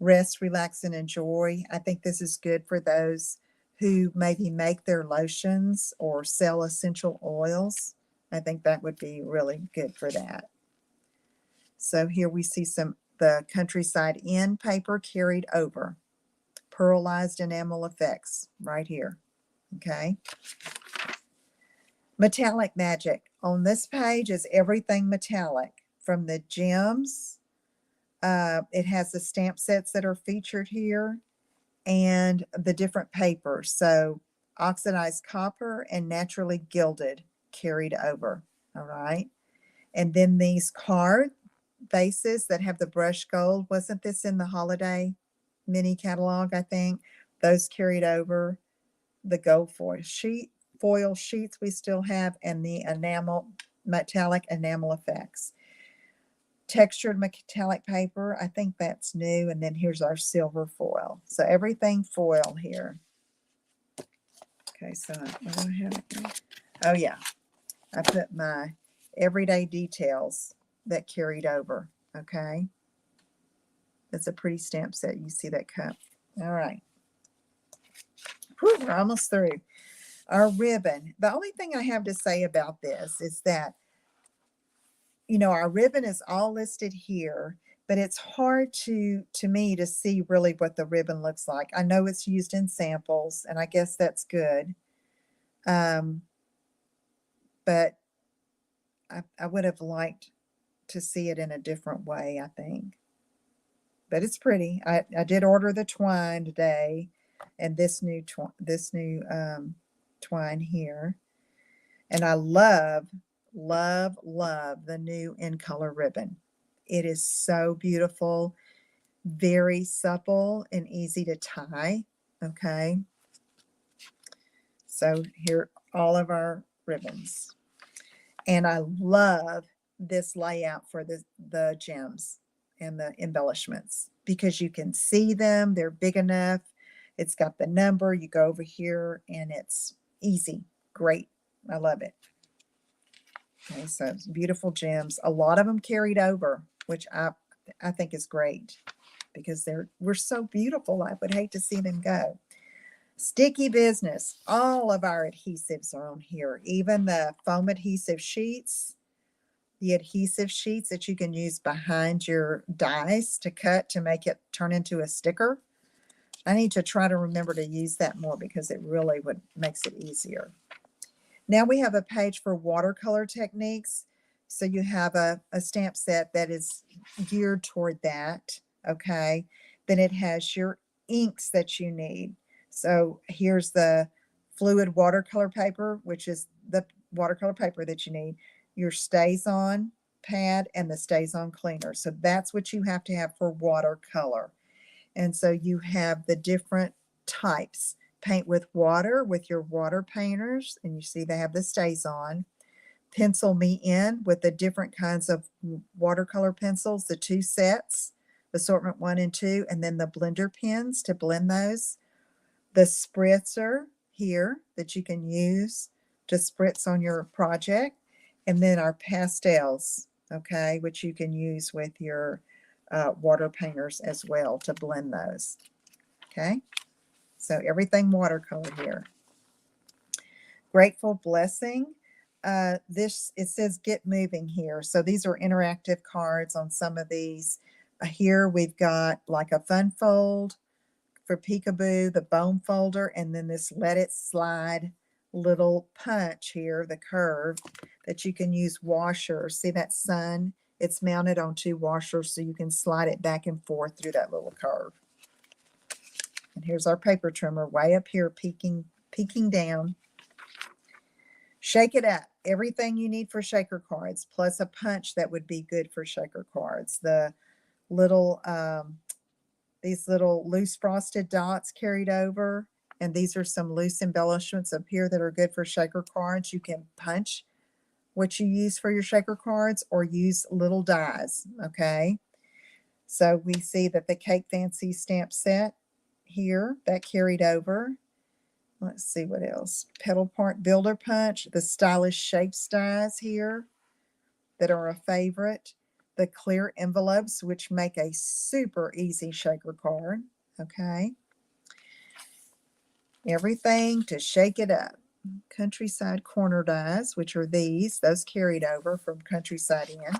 Rest, relax, and enjoy. I think this is good for those who maybe make their lotions or sell essential oils. I think that would be really good for that. So here we see the Countryside Inn paper carried over. Pearlized enamel effects right here. Okay. Metallic magic. On this page is everything metallic from the gems. It has the stamp sets that are featured here and the different papers. So oxidized copper and naturally gilded carried over. All right. And then these card bases that have the brushed gold. Wasn't this in the holiday mini catalog, I think? Those carried over. The gold foil sheets we still have, and the metallic enamel effects. Textured metallic paper, I think that's new. And then here's our silver foil. So everything foil here. Okay, so what do I have here? Oh yeah, I put my everyday details that carried over. Okay, that's a pretty stamp set. You see that cup. All right. Whew, we're almost through. Our ribbon. The only thing I have to say about this is that, you know, our ribbon is all listed here, but it's hard to me to see really what the ribbon looks like. I know it's used in samples, and I guess that's good. But I would have liked to see it in a different way, I think. But it's pretty. I did order the twine today, and this new twine here. And I love, love, love the new In Color ribbon. It is so beautiful, very supple and easy to tie. Okay. So here are all of our ribbons. And I love this layout for the gems and the embellishments because you can see them. They're big enough. It's got the number. You go over here and it's easy. Great. I love it. Okay, so beautiful gems. A lot of them carried over, which I think is great because we're so beautiful. I would hate to see them go. Sticky business. All of our adhesives are on here, even the foam adhesive sheets, the adhesive sheets that you can use behind your dies to cut to make it turn into a sticker. I need to try to remember to use that more because it really makes it easier. Now we have a page for watercolor techniques. So you have a stamp set that is geared toward that. Okay. Then it has your inks that you need. So here's the fluid watercolor paper, which is the watercolor paper that you need, your StazOn pad, and the StazOn cleaner. So that's what you have to have for watercolor. And so you have the different types. Paint with water with your water painters, and you see they have the StazOn. Pencil Me In with the different kinds of watercolor pencils, the 2 sets, assortment 1 and 2, and then the blender pens to blend those. The spritzer here that you can use to spritz on your project, and then our pastels, okay, which you can use with your water painters as well to blend those. Okay. So everything watercolor here. Grateful Blessing. It says get moving here. So these are interactive cards on some of these. Here we've got like a fun fold for peekaboo, the bone folder, and then this let it slide little punch here, the curve that you can use washers. See that sun? It's mounted on 2 washers so you can slide it back and forth through that little curve. And here's our paper trimmer way up here peeking down. Shake it up. Everything you need for shaker cards, plus a punch that would be good for shaker cards. The little, these little loose frosted dots carried over. And these are some loose embellishments up here that are good for shaker cards. You can punch what you use for your shaker cards or use little dies, okay? So we see that the Cake Fancy stamp set here, that carried over. Let's see what else. Petal Part Builder Punch, the stylish shapes dies here that are a favorite. The clear envelopes, which make a super easy shaker card, okay? Everything to shake it up. Countryside corner dies, which are these. Those carried over from Countryside Inn.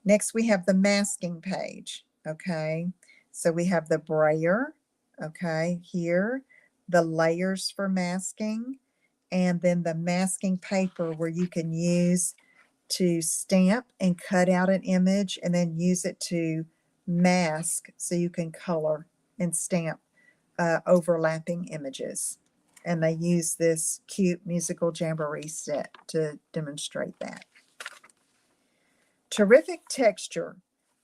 Next, we have the masking page, okay? So we have the brayer, okay, here, the layers for masking, and then the masking paper where you can use to stamp and cut out an image and then use it to mask so you can color and stamp overlapping images. And they use this cute musical jamboree set to demonstrate that. Terrific texture.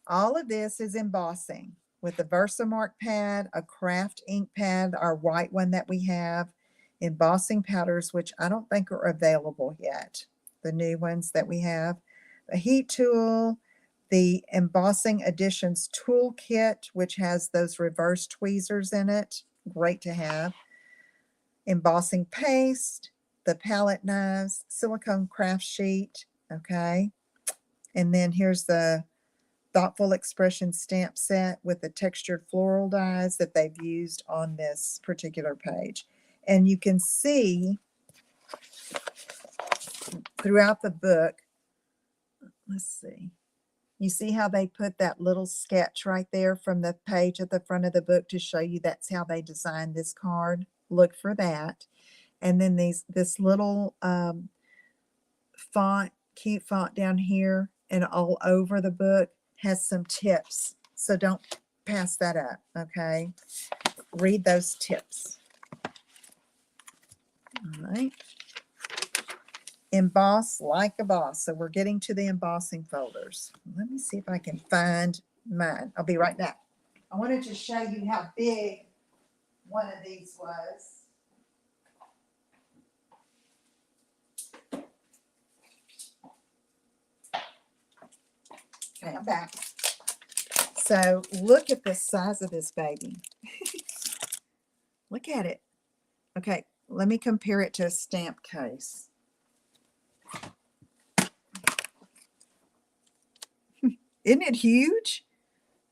All of this is embossing with the Versamark pad, a craft ink pad, our white one that we have, embossing powders, which I don't think are available yet, the new ones that we have, a heat tool, the Embossing Additions Toolkit, which has those reverse tweezers in it, great to have, embossing paste, the palette knives, silicone craft sheet, okay, and then here's the Thoughtful Expression stamp set with the textured floral dies that they've used on this particular page. And you can see throughout the book, let's see, you see how they put that little sketch right there from the page at the front of the book to show you that's how they designed this card. Look for that. And then this little font, cute font down here and all over the book has some tips. So don't pass that up, okay? Read those tips. All right. Emboss like a boss. So we're getting to the embossing folders. Let me see if I can find mine. I'll be right back. I wanted to show you how big one of these was. Okay, I'm back. So look at the size of this baby. Look at it. Okay, let me compare it to a stamp case. Isn't it huge?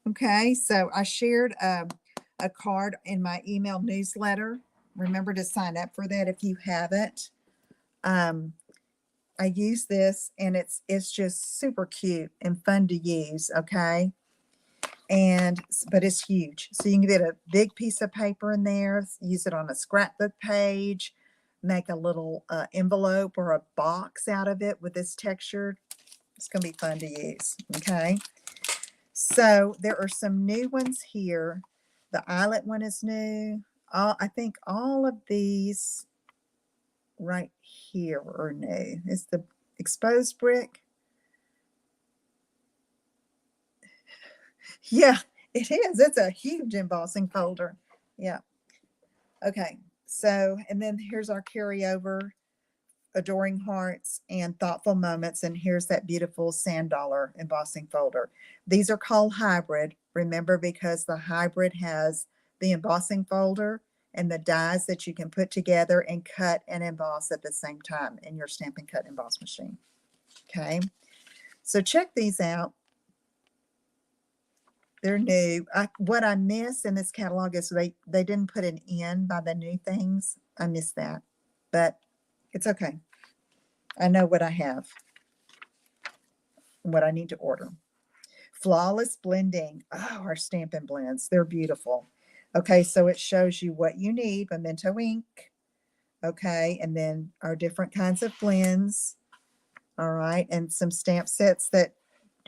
Okay, so I shared a card in my email newsletter. Remember to sign up for that if you haven't. I use this and it's just super cute and fun to use, okay? But it's huge. So you can get a big piece of paper in there, use it on a scrapbook page, make a little envelope or a box out of it with this texture. It's going to be fun to use, okay? So there are some new ones here. The eyelet one is new. I think all of these right here are new. It's the exposed brick. Yeah, it is. It's a huge embossing folder. Yeah. Okay. So, and then here's our carryover, Adoring Hearts and Thoughtful Moments. And here's that beautiful sand dollar embossing folder. These are called hybrid. Remember, because the hybrid has the embossing folder and the dies that you can put together and cut and emboss at the same time in your Stampin' Cut emboss machine. Okay. So check these out. They're new. What I miss in this catalog is they didn't put an N by the new things. I miss that, but it's okay. I know what I have, what I need to order. Flawless Blending. Oh, our Stampin' Blends. They're beautiful. Okay, so it shows you what you need. Memento ink. Okay, and then our different kinds of blends. All right, and some stamp sets that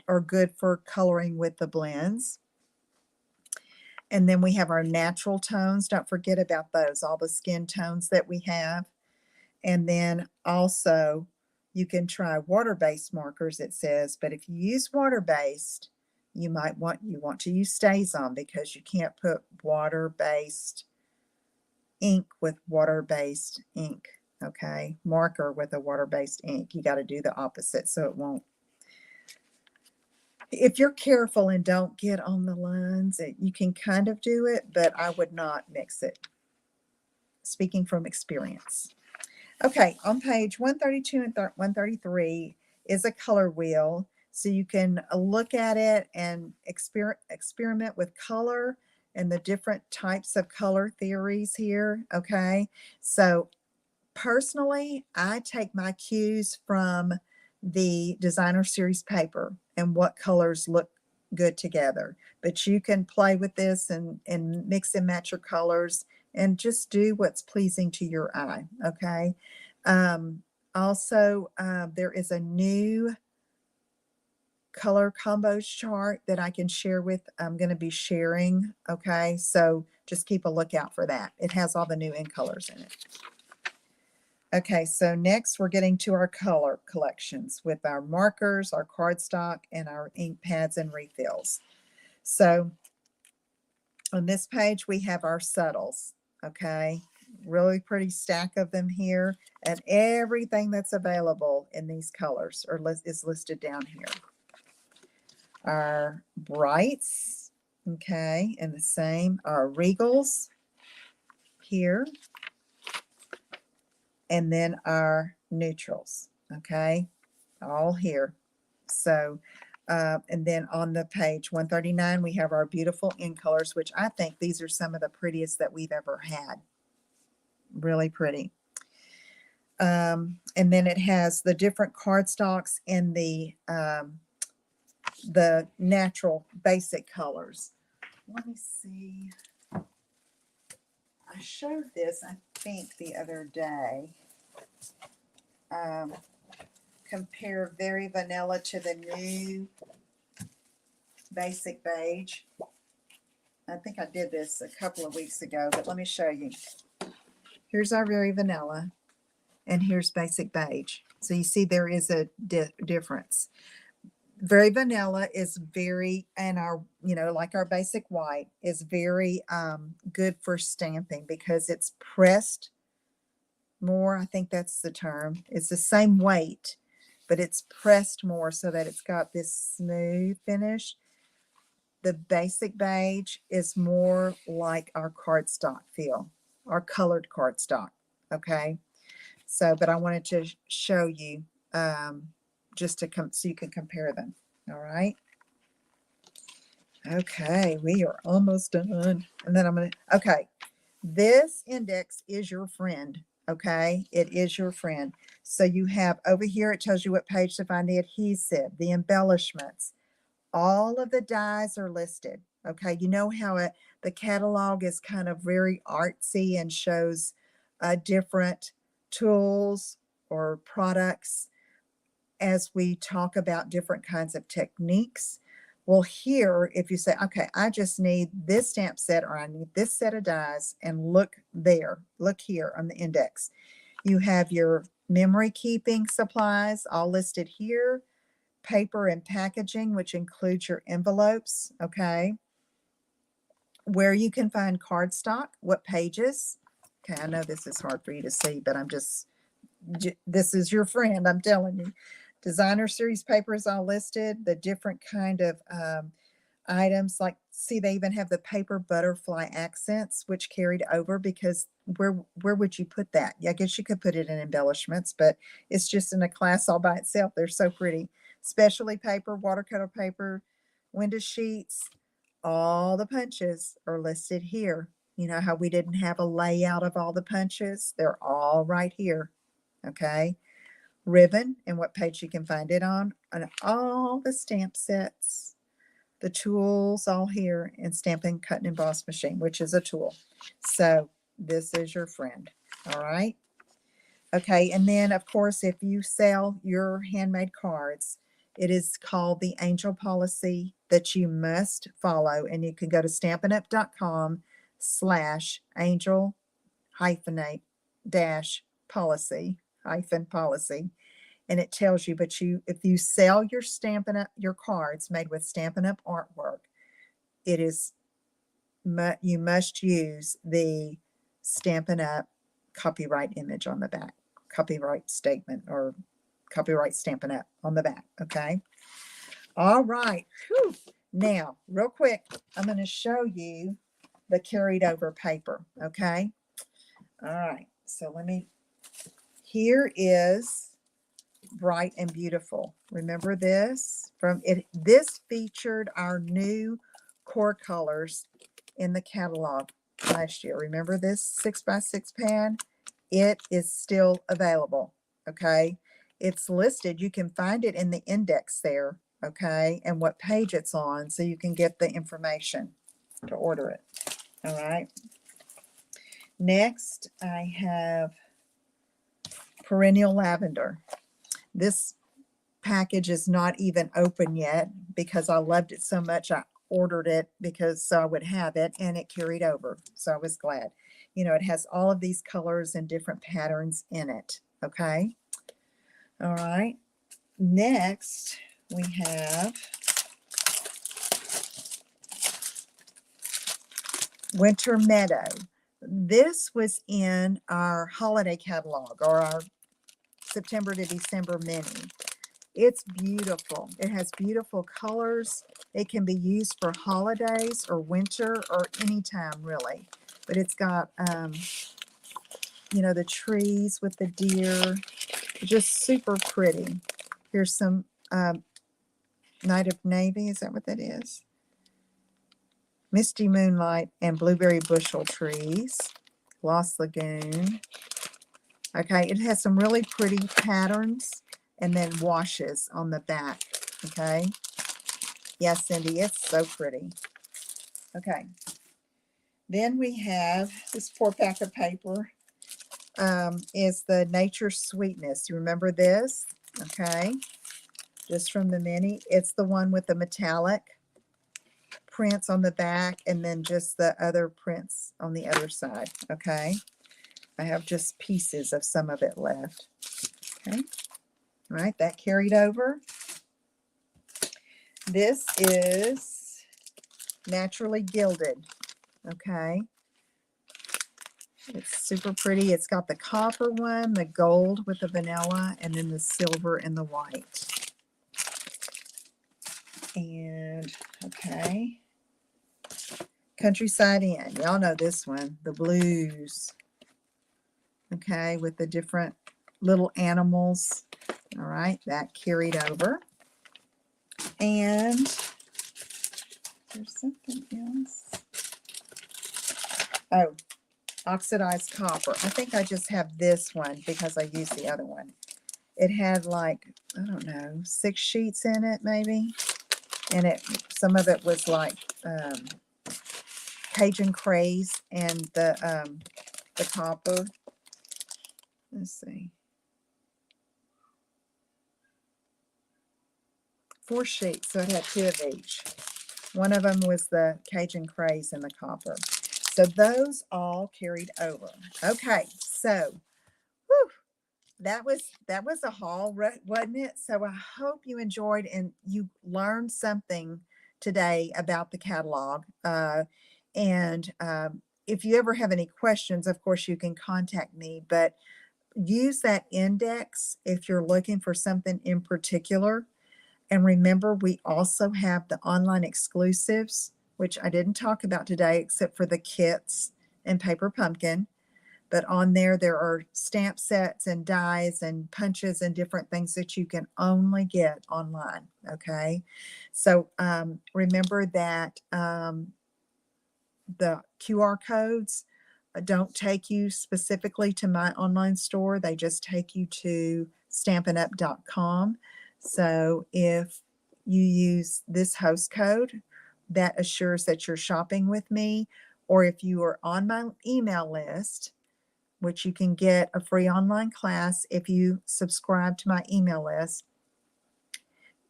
are good for coloring with the blends. And then we have our natural tones. Don't forget about those, all the skin tones that we have. And then also you can try water-based markers, it says, but if you use water-based, you want to use StazOn because you can't put water-based ink with water-based ink. Okay, marker with a water-based ink. You got to do the opposite so it won't. If you're careful and don't get on the lines, you can kind of do it, but I would not mix it. Speaking from experience. Okay, on page 132 and 133 is a color wheel. So you can look at it and experiment with color and the different types of color theories here. Okay, so personally, I take my cues from the designer series paper and what colors look good together. But you can play with this and mix and match your colors and just do what's pleasing to your eye. Okay. Also, there is a new color combos chart that I can share with. I'm going to be sharing. Okay. So just keep a lookout for that. It has all the new ink colors in it. Okay, so next we're getting to our color collections with our markers, our cardstock, and our ink pads and refills. So on this page, we have our subtles, okay? Really pretty stack of them here, and everything that's available in these colors is listed down here. Our brights, okay, and the same, our regals here, and then our neutrals, okay, all here. So, and then on the page 139, we have our beautiful ink colors, which I think these are some of the prettiest that we've ever had. Really pretty. And then it has the different cardstocks and the natural basic colors. Let me see. I showed this, I think, the other day. Compare Very Vanilla to the new Basic Beige. I think I did this a couple of weeks ago, but let me show you. Here's our Very Vanilla, and here's Basic Beige. So you see there is a difference. Very Vanilla is very, and our, like our Basic White, is very good for stamping because it's pressed more. I think that's the term. It's the same weight, but it's pressed more so that it's got this smooth finish. The Basic Beige is more like our cardstock feel, our colored cardstock. Okay. So, but I wanted to show you just to come so you can compare them. All right. Okay. We are almost done. And then I'm going to, okay. This index is your friend. Okay. It is your friend. So you have over here, it tells you what page to find the adhesive, the embellishments. All of the dies are listed. Okay. You know how the catalog is kind of very artsy and shows different tools or products as we talk about different kinds of techniques. Well, here, if you say, okay, I just need this stamp set or I need this set of dies, and look there, look here on the index. You have your memory keeping supplies all listed here, paper and packaging, which includes your envelopes, okay, where you can find cardstock, what pages. Okay, I know this is hard for you to see, but this is your friend, I'm telling you. Designer series paper is all listed, the different kind of items, like, see, they even have the paper butterfly accents, which carried over because where would you put that? Yeah, I guess you could put it in embellishments, but it's just in a class all by itself. They're so pretty. Specialty paper, watercolor paper, window sheets, all the punches are listed here. You know how we didn't have a layout of all the punches? They're all right here. Okay. Ribbon and what page you can find it on, and all the stamp sets, the tools all here, and stamping, cut and emboss machine, which is a tool. So this is your friend. All right. Okay. And then of course, if you sell your handmade cards, it is called the Angel Policy that you must follow. And you can go to stampinup.com/angel-policy. and it tells you, but if you sell your Stampin' Up! Your cards made with Stampin' Up! Artwork, it is, you must use the Stampin' Up! Copyright image on the back, copyright statement, or copyright Stampin' Up! On the back, okay? All right. Whew. Now, real quick, I'm going to show you the carried over paper, okay? All right. So here is Bright and Beautiful. Remember this? This featured our new core colors in the catalog last year. Remember this 6x6 pad? It is still available, okay? It's listed. You can find it in the index there, okay, and what page it's on, so you can get the information to order it. All right. Next, I have Perennial Lavender. This package is not even open yet because I loved it so much. I ordered it because so I would have it, and it carried over. So I was glad. You know, it has all of these colors and different patterns in it. Okay. All right. Next, we have Winter Meadow. This was in our holiday catalog, or our September to December mini. It's beautiful. It has beautiful colors. It can be used for holidays or winter or anytime, really. But it's got, you know, the trees with the deer. Just super pretty. Here's some Night of Navy. Is that what that is? Misty Moonlight and Blueberry Bushel trees. Lost Lagoon. Okay, it has some really pretty patterns and then washes on the back. Okay. Yes, Cindy, it's so pretty. Okay. Then we have this 4-pack of paper. Is the Nature Sweetness. You remember this? Okay. Just from the mini. It's the one with the metallic prints on the back and then just the other prints on the other side. Okay. I have just pieces of some of it left. Okay. All right. That carried over. This is Naturally Gilded. Okay. It's super pretty. It's got the copper one, the gold with the vanilla, and then the silver and the white. And, okay. Countryside Inn. Y'all know this one. The blues. Okay, with the different little animals. All right, that carried over. And there's something else. Oh, Oxidized Copper. I think I just have this one because I used the other one. It had like, I don't know, 6 sheets in it maybe. And some of it was like Cajun Craze and the copper. Let's see. 4 sheets, so it had 2 of each. One of them was the Cajun Craze and the copper. So those all carried over. Okay, so whew, that was a haul, wasn't it? So I hope you enjoyed and you learned something today about the catalog. And if you ever have any questions, of course, you can contact me, but use that index if you're looking for something in particular. And remember, we also have the online exclusives, which I didn't talk about today, except for the kits and Paper Pumpkin. But on there are stamp sets and dies and punches and different things that you can only get online. Okay. So remember that the QR codes don't take you specifically to my online store. They just take you to stampinup.com. So if you use this host code, that assures that you're shopping with me. Or if you are on my email list, which you can get a free online class if you subscribe to my email list,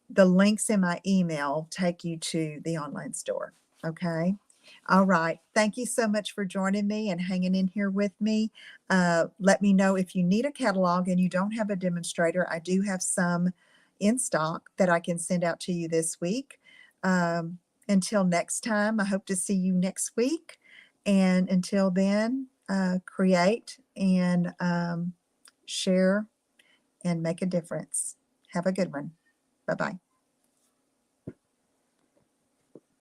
the links in my email take you to the online store. Okay. All right. Thank you so much for joining me and hanging in here with me. Let me know if you need a catalog and you don't have a demonstrator. I do have some in stock that I can send out to you this week. Um, until next time, I hope to see you next week. And until then, create and share and make a difference. Have a good one. Bye bye.